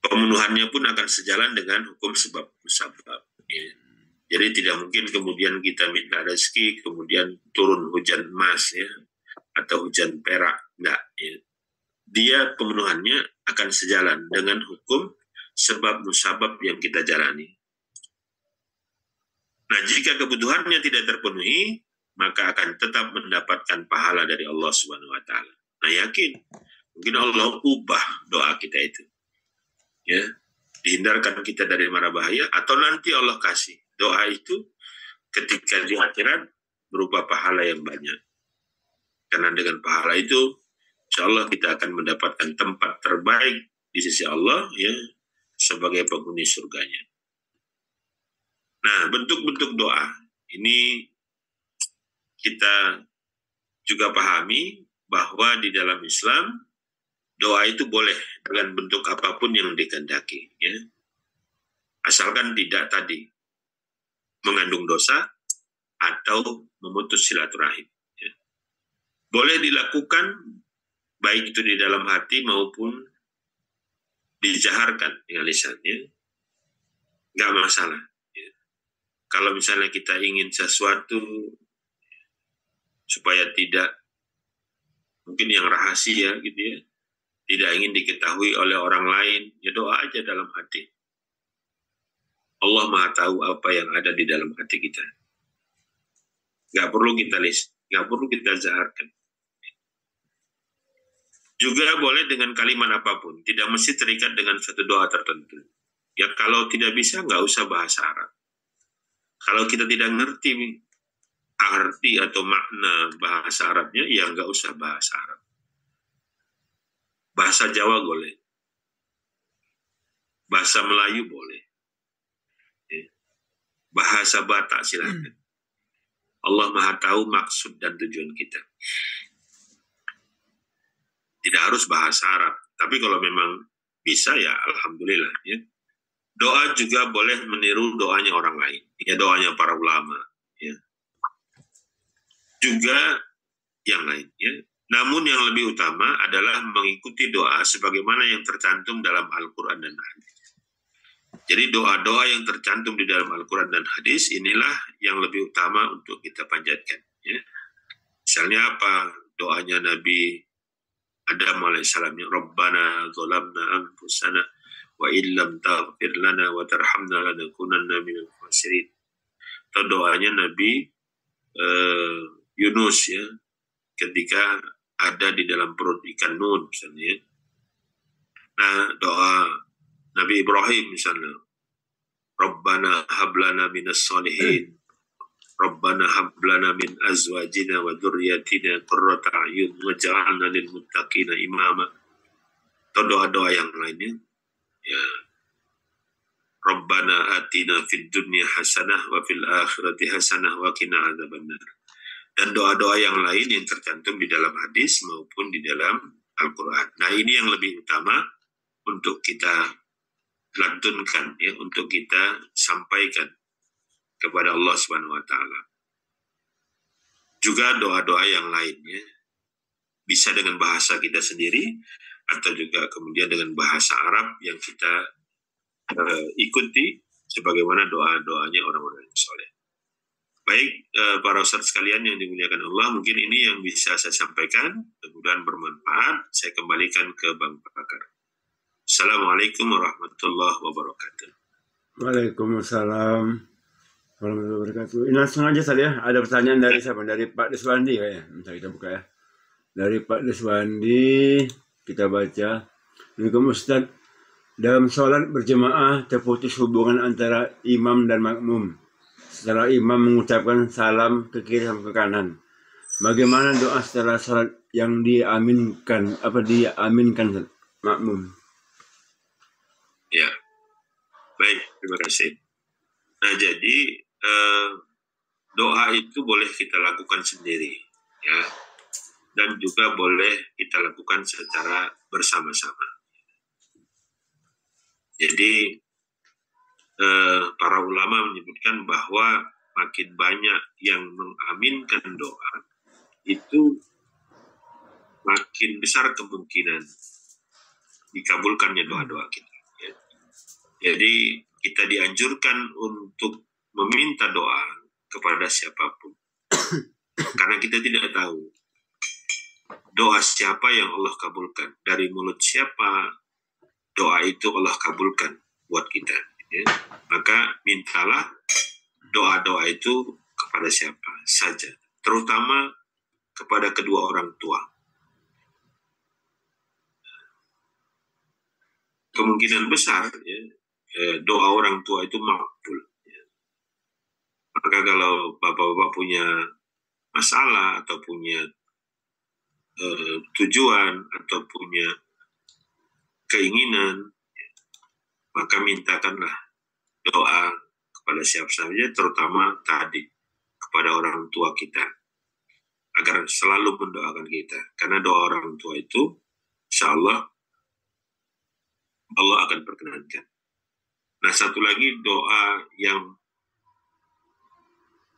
Pemenuhannya pun akan sejalan dengan hukum sebab musabab. Ya. Jadi tidak mungkin kemudian kita minta rezeki kemudian turun hujan emas, ya, atau hujan perak. Enggak. Ya. Dia pemenuhannya akan sejalan dengan hukum sebab musabab yang kita jalani. Nah, jika kebutuhannya tidak terpenuhi, maka akan tetap mendapatkan pahala dari Allah Subhanahu wa Ta'ala. Nah, yakin mungkin Allah ubah doa kita itu. Ya, dihindarkan kita dari mara bahaya, atau nanti Allah kasih doa itu ketika di akhirat berupa pahala yang banyak. Karena dengan pahala itu, insya Allah kita akan mendapatkan tempat terbaik di sisi Allah, ya, sebagai penghuni surganya. Nah, bentuk-bentuk doa ini kita juga pahami bahwa di dalam Islam doa itu boleh dengan bentuk apapun yang dikehendaki, ya. Asalkan tidak tadi mengandung dosa atau memutus silaturahim. Ya. Boleh dilakukan baik itu di dalam hati maupun dijaharkan dengan lisannya, nggak masalah. Ya. Kalau misalnya kita ingin sesuatu supaya tidak mungkin yang rahasia gitu, ya, tidak ingin diketahui oleh orang lain, ya doa aja dalam hati. Allah Maha tahu apa yang ada di dalam hati kita. Nggak perlu kita nggak perlu kita zaharkan. Juga boleh dengan kalimat apapun, tidak mesti terikat dengan satu doa tertentu. Ya kalau tidak bisa, nggak usah bahasa Arab. Kalau kita tidak ngerti arti atau makna bahasa Arabnya, ya nggak usah bahasa Arab. Bahasa Jawa boleh. Bahasa Melayu boleh. Bahasa Batak silahkan. Allah Maha tahu maksud dan tujuan kita. Tidak harus bahasa Arab. Tapi kalau memang bisa, ya alhamdulillah. Ya. Doa juga boleh meniru doanya orang lain. Ya, doanya para ulama. Ya. Juga yang lain. Ya. Namun yang lebih utama adalah mengikuti doa sebagaimana yang tercantum dalam Al-Quran dan Hadis. Jadi doa-doa yang tercantum di dalam Al-Quran dan Hadis inilah yang lebih utama untuk kita panjatkan. Ya. Misalnya apa? Doanya Nabi Adam alaihissalam, Rabbana zalamna anfusana wa illam taghfir lana wa tarhamna lanakunanna minal khasirin. Atau doanya Nabi Yunus ya, ketika ada di dalam perut ikan Nun misalnya. Nah, doa Nabi Ibrahim misalnya, Rabbana hablana minas solihin, Rabbana hablana min azwajina wa dzurriyyatina qurrata a'yun waj'alna lil muttaqina imama. Atau doa-doa yang lainnya ya, Rabbana atina fid dunya hasanah wa fil akhirati hasanah wa qina adzabannar. Dan doa-doa yang lain yang tercantum di dalam hadis maupun di dalam Al-Qur'an. Nah, ini yang lebih utama untuk kita lantunkan ya, untuk kita sampaikan kepada Allah Subhanahu wa taala. Juga doa-doa yang lainnya bisa dengan bahasa kita sendiri atau juga kemudian dengan bahasa Arab yang kita ikuti sebagaimana doa-doanya orang-orang yang soleh. Baik, para ustadz sekalian yang dimuliakan Allah, mungkin ini yang bisa saya sampaikan, mudah-mudahan bermanfaat. Saya kembalikan ke Bang Pakar. Assalamualaikum warahmatullahi wabarakatuh. Waalaikumsalam warahmatullahi wabarakatuh. Ini langsung aja saja. Ada pertanyaan dari siapa? Dari Pak Deswandi kayaknya. Bentar kita buka ya. Dari Pak Deswandi kita baca. Assalamualaikum Ustaz. Dalam sholat berjemaah terputus hubungan antara imam dan makmum. Setelah imam mengucapkan salam ke kiri sama ke kanan. Bagaimana doa setelah sholat yang diaminkan? Apa diaminkan makmum? Ya, baik, terima kasih. Nah, jadi doa itu boleh kita lakukan sendiri, ya, dan juga boleh kita lakukan secara bersama-sama. Jadi para ulama menyebutkan bahwa makin banyak yang mengaminkan doa itu makin besar kemungkinan dikabulkannya doa-doa kita. Ya. Jadi kita dianjurkan untuk meminta doa kepada siapapun, karena kita tidak tahu doa siapa yang Allah kabulkan, dari mulut siapa doa itu Allah kabulkan buat kita. Ya. Maka mintalah doa-doa itu kepada siapa saja, terutama kepada kedua orang tua. Kemungkinan besar ya, doa orang tua itu makbul. Ya. Maka kalau bapak-bapak punya masalah atau punya tujuan atau punya keinginan, maka mintakanlah doa kepada siapa saja, terutama tadi kepada orang tua kita, agar selalu mendoakan kita. Karena doa orang tua itu, insya Allah akan perkenankan. Nah, satu lagi doa yang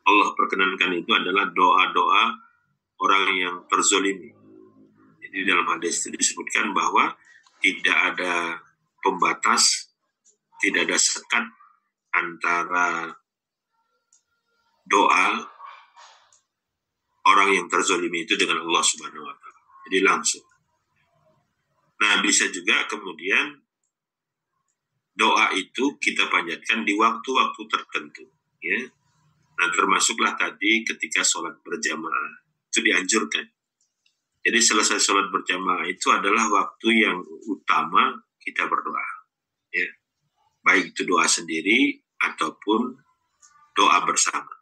Allah perkenankan itu adalah doa-doa orang yang terzolimi. Jadi dalam hadis itu disebutkan bahwa tidak ada pembatas, tidak ada sekat antara doa orang yang terzolimi itu dengan Allah Subhanahu wa taala. Jadi langsung. Nah, bisa juga kemudian doa itu kita panjatkan di waktu-waktu tertentu, ya. Nah, termasuklah tadi ketika sholat berjamaah itu dianjurkan. Jadi selesai sholat berjamaah itu adalah waktu yang utama kita berdoa, ya. Baik itu doa sendiri ataupun doa bersama.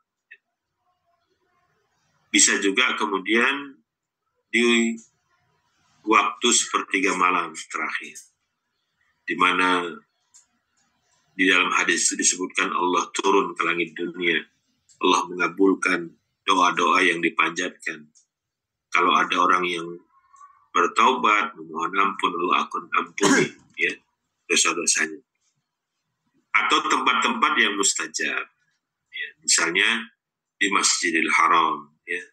Bisa juga kemudian di waktu sepertiga malam terakhir, di mana di dalam hadis itu disebutkan Allah turun ke langit dunia, Allah mengabulkan doa-doa yang dipanjatkan. Kalau ada orang yang bertaubat, memohon ampun, Allah akan ampuni ya dosa-dosanya. Atau tempat-tempat yang mustajab, ya, misalnya di Masjidil Haram, ya,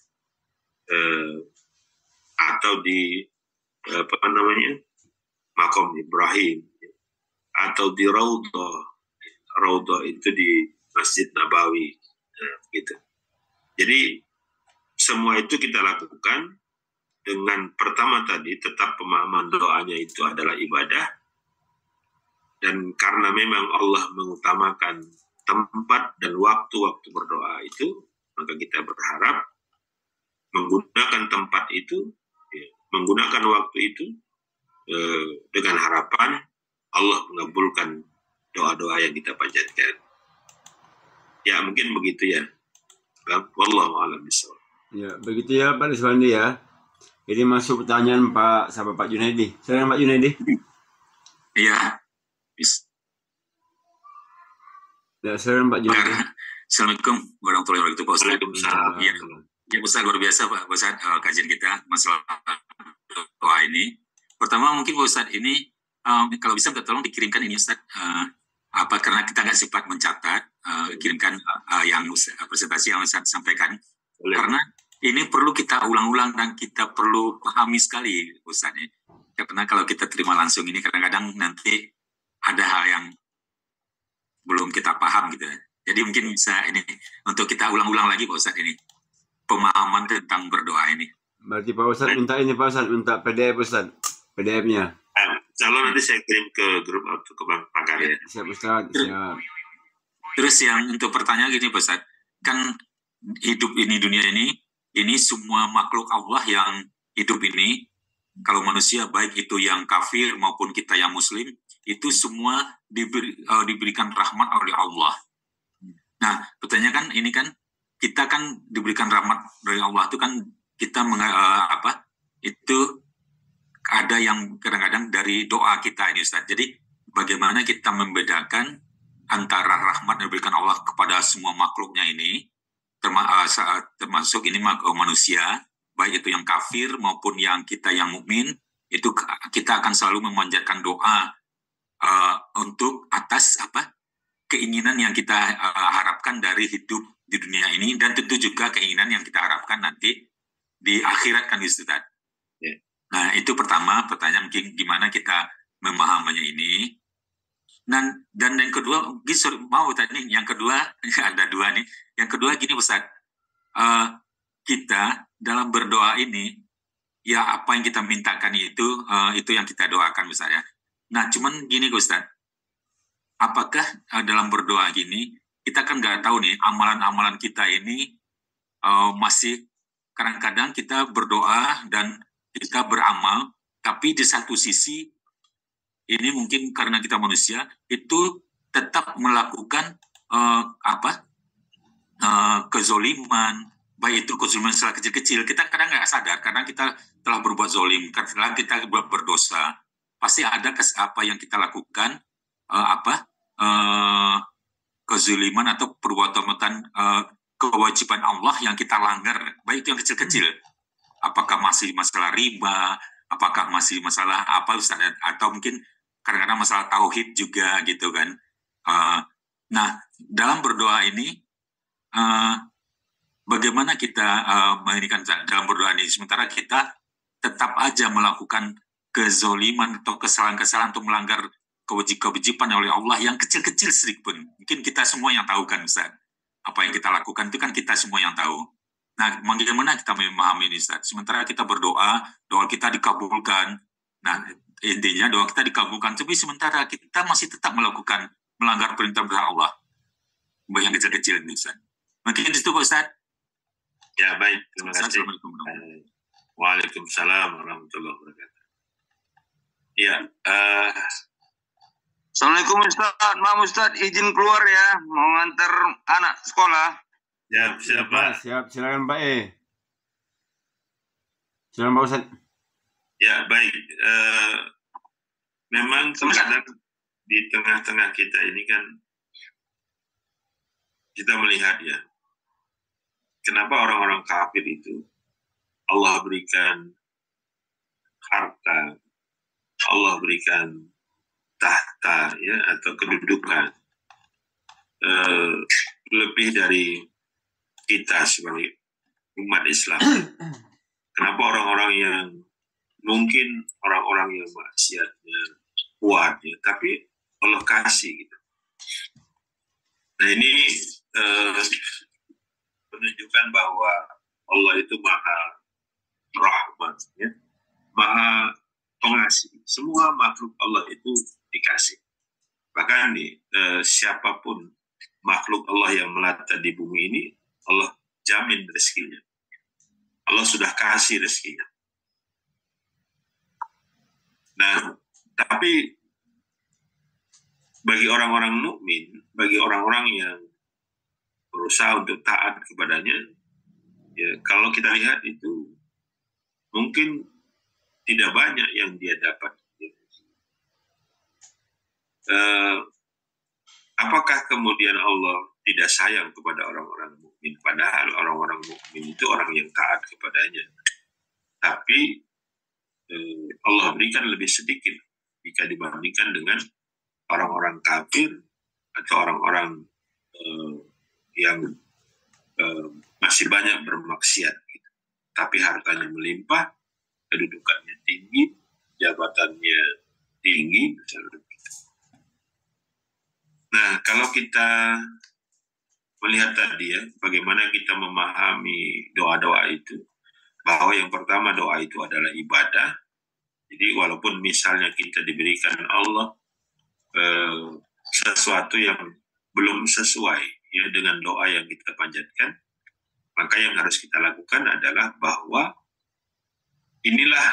atau di Maqam Ibrahim, ya, atau di Raudhah itu di Masjid Nabawi, gitu. Jadi semua itu kita lakukan dengan pertama tadi tetap pemahaman doanya itu adalah ibadah, dan karena memang Allah mengutamakan tempat dan waktu-waktu berdoa itu, maka kita berharap menggunakan tempat itu, menggunakan waktu itu dengan harapan Allah mengabulkan doa-doa yang kita panjatkan. Ya, mungkin begitu ya. Wallahu a'lam bishawab. Ya, begitu ya Pak Riswandi ya. Jadi masuk pertanyaan sahabat Pak Junaidi. Silakan Pak Junaidi. Iya. Ya, silakan Pak Junaidi. Assalamualaikum warahmatullahi wabarakatuh, Pak Ustaz. Waalaikumsalam. Ya, Ustaz, luar biasa Pak Ustaz kajian kita masalah doa ini. Pertama mungkin Pak Ustaz ini kalau bisa tolong dikirimkan ini Ustaz, karena kita nggak sempat mencatat, kirimkan yang presentasi yang Ustaz sampaikan. Karena ini perlu kita ulang-ulang dan kita perlu pahami sekali Ustaz. Karena kalau kita terima langsung ini kadang-kadang nanti ada hal yang belum kita paham gitu. Jadi mungkin bisa ini untuk kita ulang-ulang lagi Pak Ustaz ini pemahaman tentang berdoa ini. Berarti Pak Ustaz minta ini Pak Ustaz, minta PDF Ustaz, PDF-nya. Kalau nanti saya kirim ke grup atau ke Bang Pakar ya. Siap Ustaz, siap. Terus yang untuk pertanyaan gini Pak Ustaz, kan hidup ini, dunia ini semua makhluk Allah yang hidup ini, kalau manusia baik itu yang kafir maupun kita yang muslim, itu semua diberikan rahmat oleh Allah. Nah, pertanyaan kan ini kan kita kan diberikan rahmat dari Allah itu kan kita itu ada yang kadang-kadang dari doa kita ini Ustaz. Jadi bagaimana kita membedakan antara rahmat yang diberikan Allah kepada semua makhluknya ini, termasuk ini manusia, baik itu yang kafir maupun yang kita yang mukmin, itu kita akan selalu memanjatkan doa untuk atas keinginan yang kita harapkan dari hidup di dunia ini, dan tentu juga keinginan yang kita harapkan nanti di akhirat kan Ustaz. Yeah. Nah itu pertama pertanyaan mungkin gimana kita memahaminya ini. Dan yang kedua, mau tadi yang kedua ada dua nih. Yang kedua gini Ustaz, kita dalam berdoa ini ya apa yang kita mintakan itu yang kita doakan Ustaz ya. Nah cuman gini Ustaz, apakah dalam berdoa gini kita kan nggak tahu nih amalan-amalan kita ini masih kadang-kadang kita berdoa dan kita beramal, tapi di satu sisi ini mungkin karena kita manusia itu tetap melakukan kezoliman, baik itu kezoliman secara kecil-kecil. Kita kadang nggak sadar karena kita telah berbuat zolim, karena kita berdosa, pasti ada apa yang kita lakukan kezoliman atau perbuatan kewajiban Allah yang kita langgar, baik itu yang kecil-kecil. Apakah masih masalah riba, apakah masih masalah apa Ustaz, atau mungkin kadang-kadang masalah tauhid juga gitu kan. Nah, dalam berdoa ini bagaimana kita menginginkan dalam berdoa ini sementara kita tetap aja melakukan kezoliman atau kesalahan-kesalahan untuk melanggar kewajiban oleh Allah yang kecil-kecil sedikit pun. Mungkin kita semua yang tahu kan Ustaz. Apa yang kita lakukan itu kan kita semua yang tahu. Nah, bagaimana kita memahami ini Ustaz? Sementara kita berdoa, doa kita dikabulkan. Nah, intinya doa kita dikabulkan, tapi sementara kita masih tetap melanggar perintah Allah. Yang kecil-kecil ini Ustaz. Mungkin itu Pak Ustaz. Ya, baik. Terima kasih. Waalaikumsalam warahmatullahi wabarakatuh. Ya, Assalamualaikum Ustaz. Maaf Ustaz, izin keluar ya, mau ngantar anak sekolah. Ya, siapa? Siap, silakan Pak Silakan Pak Ustaz. Ya, baik. Memang kadang di tengah-tengah kita ini kan kita melihat ya, kenapa orang-orang kafir itu Allah berikan harta, Allah berikan tahta ya atau kedudukan lebih dari kita sebagai umat Islam. Kenapa orang-orang yang mungkin orang-orang yang maksiatnya kuat ya, tapi Allah kasih gitu. Nah ini menunjukkan bahwa Allah itu maha rahmat, ya, maha pengasih. Semua makhluk Allah itu dikasih. Bahkan siapapun makhluk Allah yang melata di bumi ini, Allah jamin rezekinya. Allah sudah kasih rezekinya. Nah, tapi bagi orang-orang mukmin, bagi orang-orang yang berusaha untuk taat kepadanya, ya, kalau kita lihat itu mungkin tidak banyak yang dia dapat. Apakah kemudian Allah tidak sayang kepada orang-orang mukmin? Padahal orang-orang mukmin itu orang yang taat kepadanya. Tapi Allah berikan lebih sedikit jika dibandingkan dengan orang-orang kafir atau orang-orang yang masih banyak bermaksiat, gitu. Tapi hartanya melimpah, kedudukannya tinggi, jabatannya tinggi, misalnya begitu. Nah, kalau kita melihat tadi ya, bagaimana kita memahami doa-doa itu, bahwa yang pertama doa itu adalah ibadah. Jadi walaupun misalnya kita diberikan Allah sesuatu yang belum sesuai ya dengan doa yang kita panjatkan, maka yang harus kita lakukan adalah bahwa inilah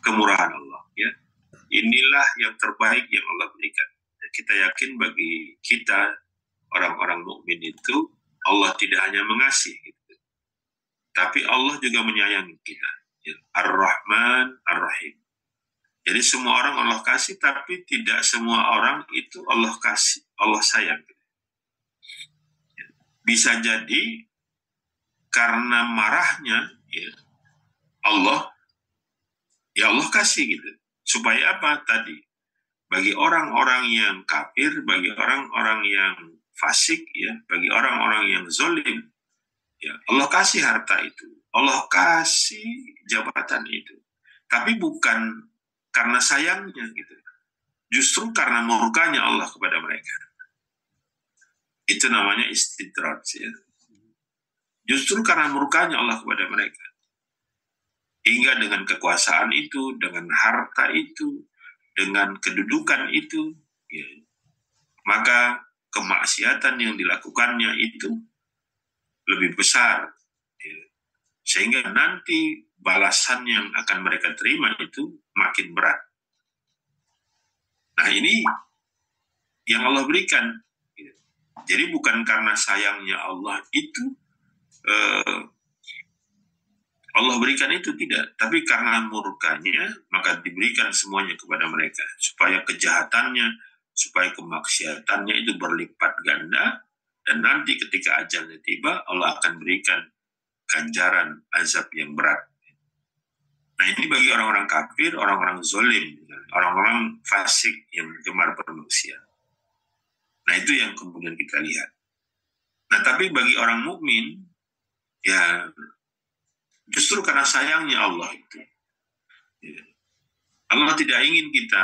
kemurahan Allah, ya. Inilah yang terbaik yang Allah berikan. Dan kita yakin bagi kita orang-orang mukmin itu Allah tidak hanya mengasihi, gitu, tapi Allah juga menyayangi kita. Ya. Ar-Rahman, Ar-Rahim. Jadi semua orang Allah kasih, tapi tidak semua orang itu Allah kasih, Allah sayang. Bisa jadi karena marahnya ya Allah, ya Allah kasih gitu. Supaya apa tadi? Bagi orang-orang yang kafir, bagi orang-orang yang fasik, ya, bagi orang-orang yang zalim, ya Allah kasih harta itu, Allah kasih jabatan itu, tapi bukan karena sayangnya gitu, justru karena murkanya Allah kepada mereka. Itu namanya istidraj, ya. Justru karena murkanya Allah kepada mereka, hingga dengan kekuasaan itu, dengan harta itu, dengan kedudukan itu, ya, maka kemaksiatan yang dilakukannya itu lebih besar, ya, sehingga nanti balasan yang akan mereka terima itu makin berat. Nah, ini yang Allah berikan. Jadi bukan karena sayangnya Allah itu Allah berikan itu, tidak, tapi karena murkanya maka diberikan semuanya kepada mereka, supaya kejahatannya, supaya kemaksiatannya itu berlipat ganda, dan nanti ketika ajalnya tiba Allah akan berikan ganjaran azab yang berat. Nah, ini bagi orang-orang kafir, orang-orang zalim, orang-orang fasik yang gemar bermaksiat. Nah, itu yang kemudian kita lihat. Nah, tapi bagi orang mukmin, ya justru karena sayangnya Allah itu, ya, Allah tidak ingin kita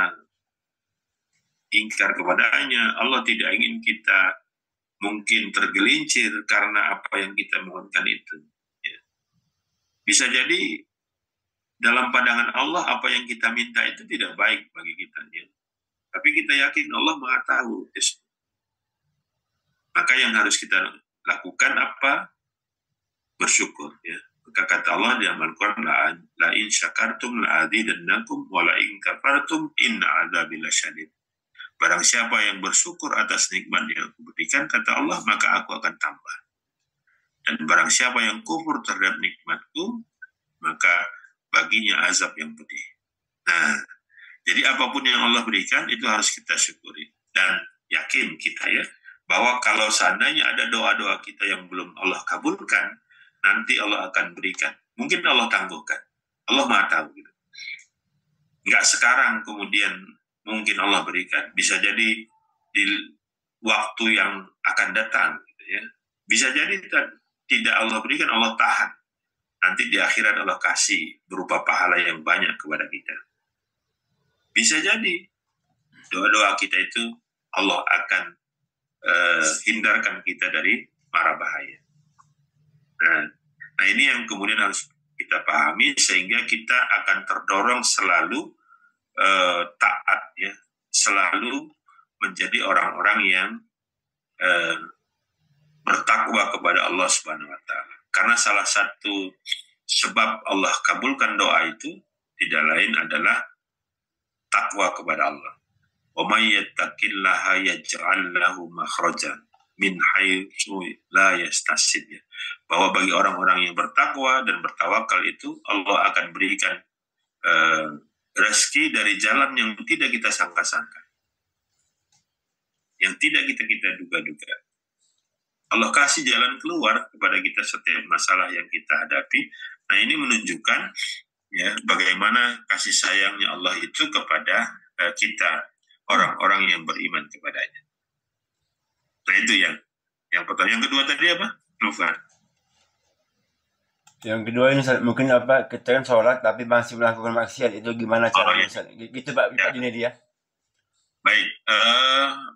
ingkar kepadanya, Allah tidak ingin kita mungkin tergelincir karena apa yang kita mohonkan itu. Ya. Bisa jadi dalam pandangan Allah apa yang kita minta itu tidak baik bagi kita, ya. Tapi kita yakin Allah Maha tahu. Maka yang harus kita lakukan apa? Bersyukur, ya. Maka kata Allah di Al-Quran, la in syakartum la azidannakum wa la in kafartum inna adzabi lasyadid. Barang siapa yang bersyukur atas nikmat yang aku berikan, kata Allah, maka aku akan tambah. Dan barang siapa yang kufur terhadap nikmatku, maka baginya azab yang pedih. Nah, jadi apapun yang Allah berikan itu harus kita syukuri. Dan yakin kita, ya, bahwa kalau seandainya ada doa-doa kita yang belum Allah kabulkan, nanti Allah akan berikan. Mungkin Allah tangguhkan. Allah Maha tahu, gitu. Nggak sekarang kemudian mungkin Allah berikan. Bisa jadi di waktu yang akan datang, gitu, ya. Bisa jadi tidak Allah berikan, Allah tahan. Nanti di akhirat Allah kasih berupa pahala yang banyak kepada kita. Bisa jadi doa-doa kita itu Allah akan hindarkan kita dari mara bahaya. Nah ini yang kemudian harus kita pahami sehingga kita akan terdorong selalu taat ya, selalu menjadi orang-orang yang bertakwa kepada Allah Subhanahu wa taala. Karena salah satu sebab Allah kabulkan doa itu tidak lain adalah takwa kepada Allah. Wa may yattaqillaha yaj'al lahu makhrajan min haitsu la yahtasib. Bahwa bagi orang-orang yang bertakwa dan bertawakal itu Allah akan berikan rezeki dari jalan yang tidak kita sangka-sangka, yang tidak kita duga-duga. Allah kasih jalan keluar kepada kita setiap masalah yang kita hadapi. Nah ini menunjukkan ya bagaimana kasih sayangnya Allah itu kepada kita, orang-orang yang beriman kepadanya. Nah itu yang pertama. Yang kedua tadi apa? Lupa. Yang kedua ini mungkin apa, kita kan sholat tapi masih melakukan maksiat, itu gimana caranya? Ya. Gitu Pak Junedi ya. Baik,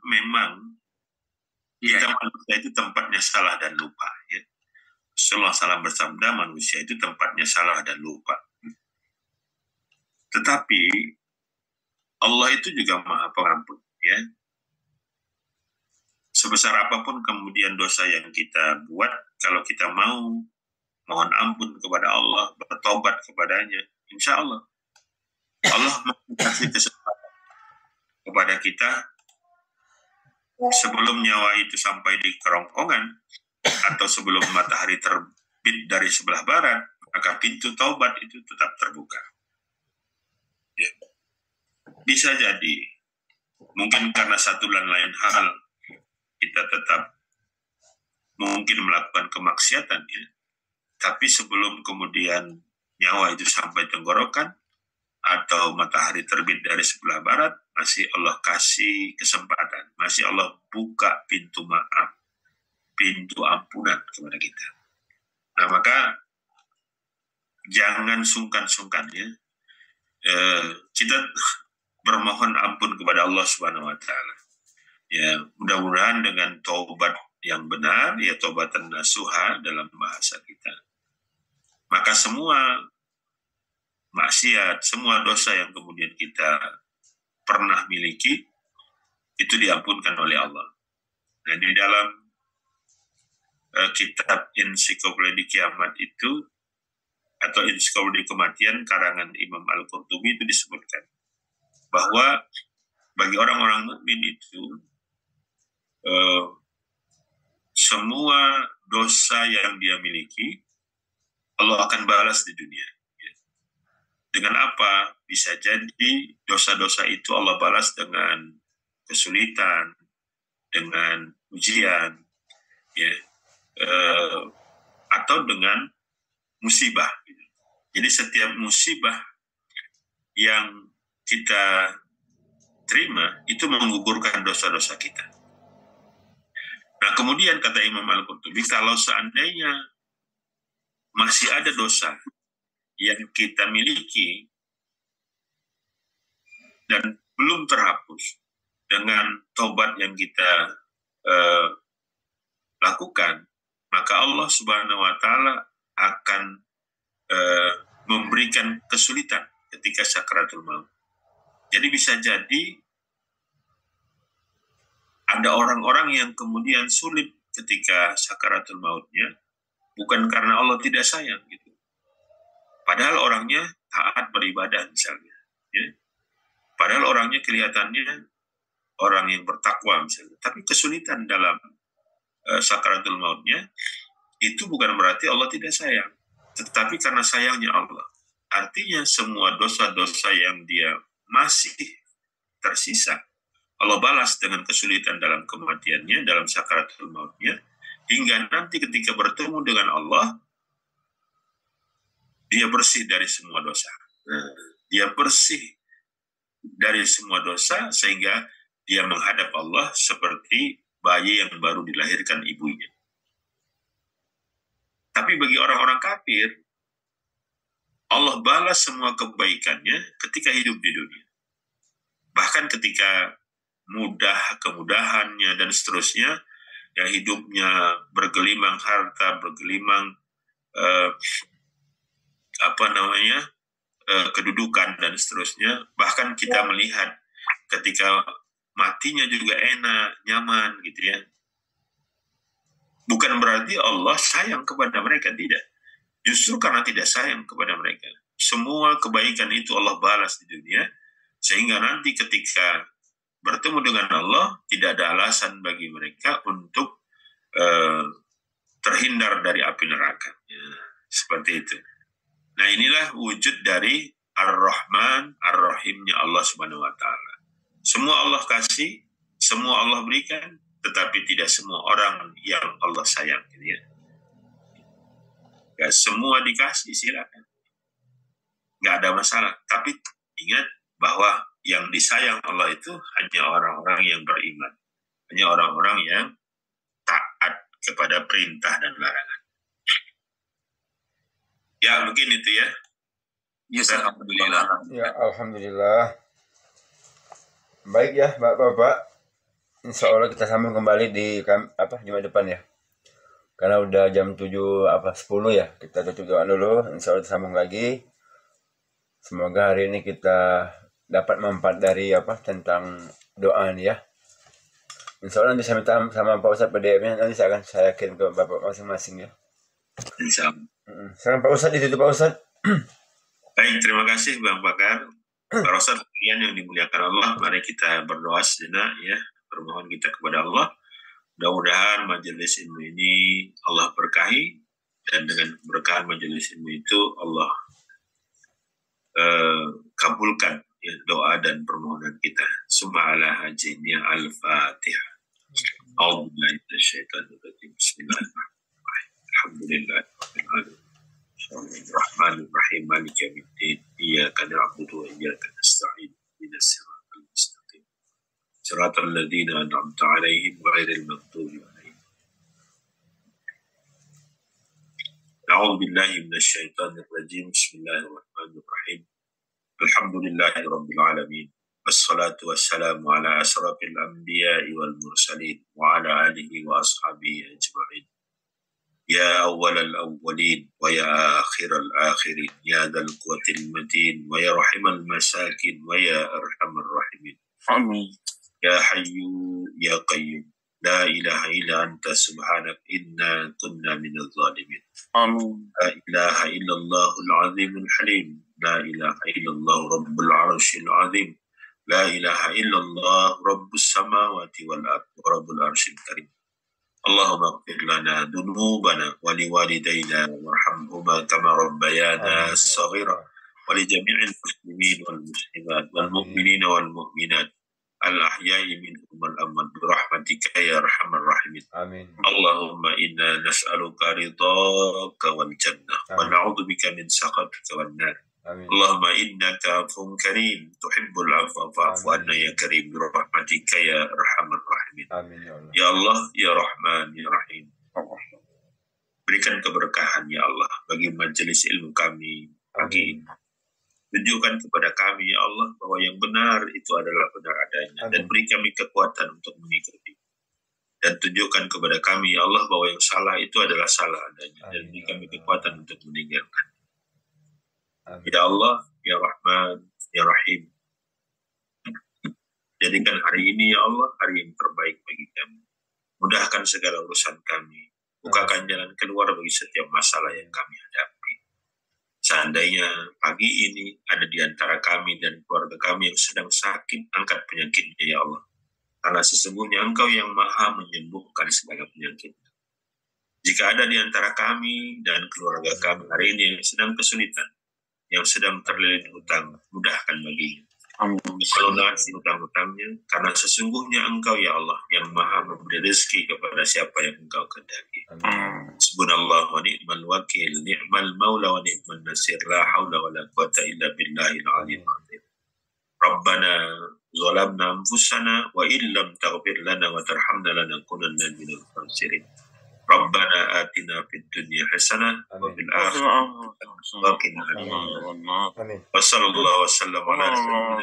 memang kita manusia itu tempatnya salah dan lupa. Ya. Rasulullah SAW bersabda manusia itu tempatnya salah dan lupa. Tetapi Allah itu juga Maha Pengampun. Ya. Sebesar apapun kemudian dosa yang kita buat, kalau kita mau mohon ampun kepada Allah, bertobat kepadanya, insya Allah kasih kesempatan kepada kita sebelum nyawa itu sampai di kerongkongan atau sebelum matahari terbit dari sebelah barat, maka pintu taubat itu tetap terbuka. Ya. Bisa jadi mungkin karena satu dan lain hal kita tetap mungkin melakukan kemaksiatan ya. Tapi sebelum kemudian nyawa itu sampai tenggorokan atau matahari terbit dari sebelah barat, masih Allah kasih kesempatan, masih Allah buka pintu maaf, pintu ampunan kepada kita. Nah maka jangan sungkan-sungkan ya, kita bermohon ampun kepada Allah Subhanahu Wa Taala. Ya mudah-mudahan dengan taubat yang benar, ya taubatan nasuha dalam bahasa kita, maka semua maksiat, semua dosa yang kemudian kita pernah miliki itu diampunkan oleh Allah. Nah di dalam kitab Ensiklopedia Kiamat itu atau Ensiklopedia Kematian karangan Imam Al-Qurtubi itu disebutkan bahwa bagi orang-orang mukmin itu semua dosa yang dia miliki Allah akan balas di dunia. Dengan apa? Bisa jadi dosa-dosa itu Allah balas dengan kesulitan, dengan ujian, ya, atau dengan musibah. Jadi setiap musibah yang kita terima itu menggugurkan dosa-dosa kita. Nah kemudian kata Imam Al-Qurtubi, kalau seandainya masih ada dosa yang kita miliki dan belum terhapus dengan taubat yang kita lakukan, maka Allah Subhanahu Wa Taala akan memberikan kesulitan ketika sakaratul maut. Jadi bisa jadi ada orang-orang yang kemudian sulit ketika sakaratul mautnya, bukan karena Allah tidak sayang gitu. Padahal orangnya taat beribadah misalnya. Ya. Padahal orangnya kelihatannya orang yang bertakwa misalnya. Tapi kesulitan dalam sakaratul mautnya itu bukan berarti Allah tidak sayang. Tetapi karena sayangnya Allah. Artinya semua dosa-dosa yang dia masih tersisa, Allah balas dengan kesulitan dalam kematiannya, dalam sakaratul mautnya, hingga nanti ketika bertemu dengan Allah, dia bersih dari semua dosa. Dia bersih dari semua dosa sehingga dia menghadap Allah seperti bayi yang baru dilahirkan ibunya. Tapi bagi orang-orang kafir, Allah balas semua kebaikannya ketika hidup di dunia. Bahkan ketika kemudahannya dan seterusnya, yang hidupnya bergelimang harta, bergelimang kedudukan dan seterusnya. Bahkan kita melihat ketika matinya juga enak, nyaman gitu ya. Bukan berarti Allah sayang kepada mereka, tidak. Justru karena tidak sayang kepada mereka. Semua kebaikan itu Allah balas di dunia, sehingga nanti ketika bertemu dengan Allah, tidak ada alasan bagi mereka untuk terhindar dari api neraka. Ya, seperti itu. Nah, inilah wujud dari Ar-Rahman, Ar-Rahimnya Allah Subhanahu wa Ta'ala. Semua Allah kasih, semua Allah berikan, tetapi tidak semua orang yang Allah sayang. Gitu ya. Gak semua dikasih, silakan. Gak ada masalah. Tapi ingat bahwa yang disayang Allah itu hanya orang-orang yang beriman. Hanya orang-orang yang taat kepada perintah dan larangan. Ya, mungkin itu ya. Yes, alhamdulillah. Ya, alhamdulillah. Baik ya, Bapak-bapak. Insya Allah kita sambung kembali di Jumat depan ya. Karena udah jam 10 ya. Kita tutup doa dulu. Insya Allah kita sambung lagi. Semoga hari ini kita dapat manfaat dari tentang doa ini ya. Insya Allah nanti saya minta sama Pak Ustadz PDF-nya, nanti saya kirim ke Bapak masing-masing ya. Insya Allah. Sekarang Pak Ustadz, di situ Pak Ustadz. Baik, terima kasih Bang Bakar. Pak Ustadz, yang dimuliakan Allah, mari kita berdoa sejenak ya. Bermohon kita kepada Allah. Mudah-mudahan majelis ilmu ini Allah berkahi, dan dengan keberkahan majelis ilmu itu Allah kabulkan ya, doa dan permohonan kita. Summa ala hajinnya al-Fatihah. A'udzubillahi minasyaitonir rajim. Bismillahirrahmanirrahim. Alhamdulillahirabbil alamin. Bismillahirrahmanirrahim. Maliki yaumiddin. Iyyaka na'budu wa iyyaka nasta'in. Ihdinas siratal mustaqim. Siratal ladzina an'amta 'alaihim ghairil maghdubi 'alaihim. A'udzubillahi minasyaitonir rajim. Bismillahirrahmanirrahim. Alhamdulillahirabbil alamin. Wassalatu wassalamu ala asrafil anbiya'i wal mursalin wa ala alihi wa ashabihi ajma'in. Ya awwalal awwalin wa ya akhiral akhirin, ya dzal quwwatil matin wa ya rahimal masakin wa ya arhamar rahimin. Amin. Ya hayyu ya qayyum, la ilaha illa anta subhanak inna kunna minadh zalimin. Amin. La ilaha illallahul azimul halim, la ilaha illallah rabbul arshil azim, la ilaha illallah rabbus samawati wal ardh wa rabbul arshil karim. Allahumma ighfir lana dhunubana wa liwalidayna warhamhuma kama rabbayana saghira wa li jami'il muslimin wal muslimat wal mu'minina wal mu'minat al ahya'i minhum wal amwat bi rahmatika ya arhamar rahimin. Amin. Allahumma inna nas'aluka ridhaka wal jannah wa na'udzubika min sakhatika wan nar. Amin. Allahumma innaka 'afuwun karim tuhibbul 'afwa fa'fu anna ya karim bi rahmatika ya arhamar rahimin. Amin ya Allah. Ya Allah, ya Rahman, ya Rahim. Berikan keberkahan ya Allah bagi majelis ilmu kami pagi ini. Tunjukkan kepada kami ya Allah bahwa yang benar itu adalah benar adanya. Amin. Dan beri kami kekuatan untuk mengikuti. Dan tunjukkan kepada kami ya Allah bahwa yang salah itu adalah salah adanya. Dan beri kami kekuatan untuk meninggalkan. Amin. Ya Allah, ya Rahman, ya Rahim. Jadikan hari ini ya Allah hari yang terbaik bagi kami. Mudahkan segala urusan kami. Bukakan jalan keluar bagi setiap masalah yang kami hadapi. Seandainya pagi ini ada di antara kami dan keluarga kami yang sedang sakit, angkat penyakitnya ya Allah. Karena sesungguhnya Engkau yang maha menyembuhkan segala penyakit. Jika ada di antara kami dan keluarga kami hari ini yang sedang kesulitan, yang sedang terlilit hutang, mudahkan baginya. Amin. Melunasi hutang-hutangnya, karena sesungguhnya Engkau ya Allah yang maha memberi rezeki kepada siapa yang Engkau kehendaki. Subhanallah wa ni'mal wakil, ni'mal maula wa ni'mal nasir, la hawla wa la quwata illa billahil aliyyil azim. Rabbana zalamna anfusana wa illam taghfir lana wa tarhamna lanakunanna minal khasirin. Rabbana atina fid dunya hasanah wa fil akhirati wa qina adzabannar. Amin. Wa sallallahu wasallam ala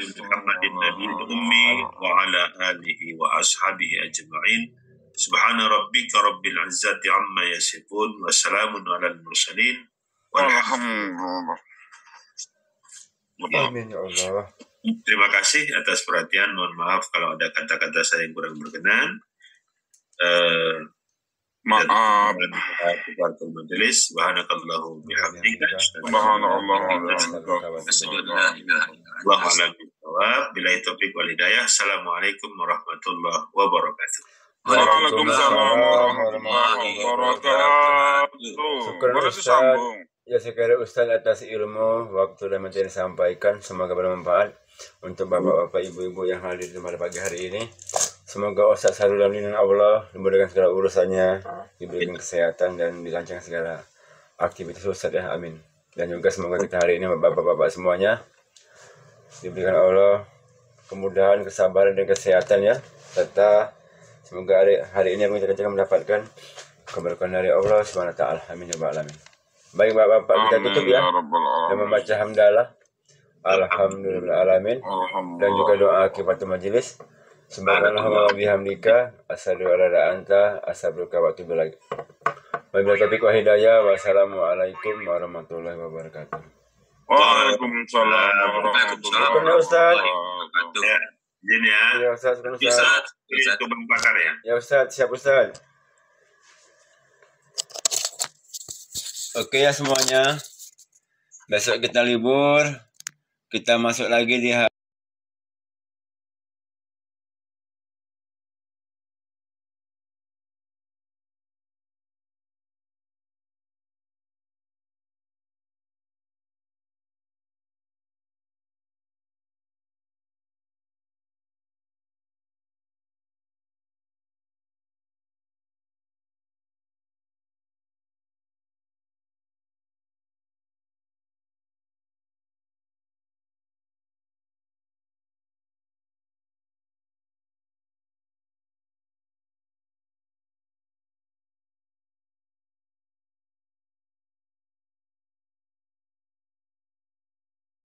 Muhammadin nabiyil ummi wa ala alihi wa ashabihi ajma'in. Subhana rabbika rabbil izzati amma yasifun wa salamun alal mursalin. Alhamdulillah. Amin ya Allah. Terima kasih atas perhatian. Mohon maaf kalau ada kata-kata saya yang kurang berkenan. Maaf. Majelis. Subhanakallahu bihamdika. Billahi taufiq wal hidayah. Assalamualaikum warahmatullahi wabarakatuh. Waalaikumsalam warahmatullahi wabarakatuh. Syukur Ustaz. Ya sekali Ustaz atas ilmu waktu dan materi disampaikan, semoga bermanfaat untuk bapak-bapak, ibu-ibu yang hadir pada pagi hari ini. Semoga Ustaz selalu dalam lindungan Allah, dimudahkan segala urusannya, diberikan kesehatan dan dilancarkan segala aktivitas Ustaz ya, amin. Dan juga semoga kita hari ini bapak-bapak semuanya diberikan Allah kemudahan, kesabaran dan kesehatan ya, serta semoga hari ini yang kita mendapatkan keberkahan dari Allah Subhanahu wa taala. Amin ya rabbal alamin. Baik bapak-bapak, kita tutup ya dan membaca hamdalah alhamdulillah alamin dan juga doa akibat majelis. Subhanallah wa bihamdika asyhadu an la ilaha illa anta astaghfiruka wa atubu ilaik. Wabillahi taufiq wa hidayah. Wassalamualaikum warahmatullahi wabarakatuh. Waalaikumsalam warahmatullahi wabarakatuh. Ya, izin ya. Ya Ustaz, Ustaz. Itu Bang Bakar ya. Ya Ustaz, siap Ustaz. Oke ya semuanya. Besok kita libur. Kita masuk lagi di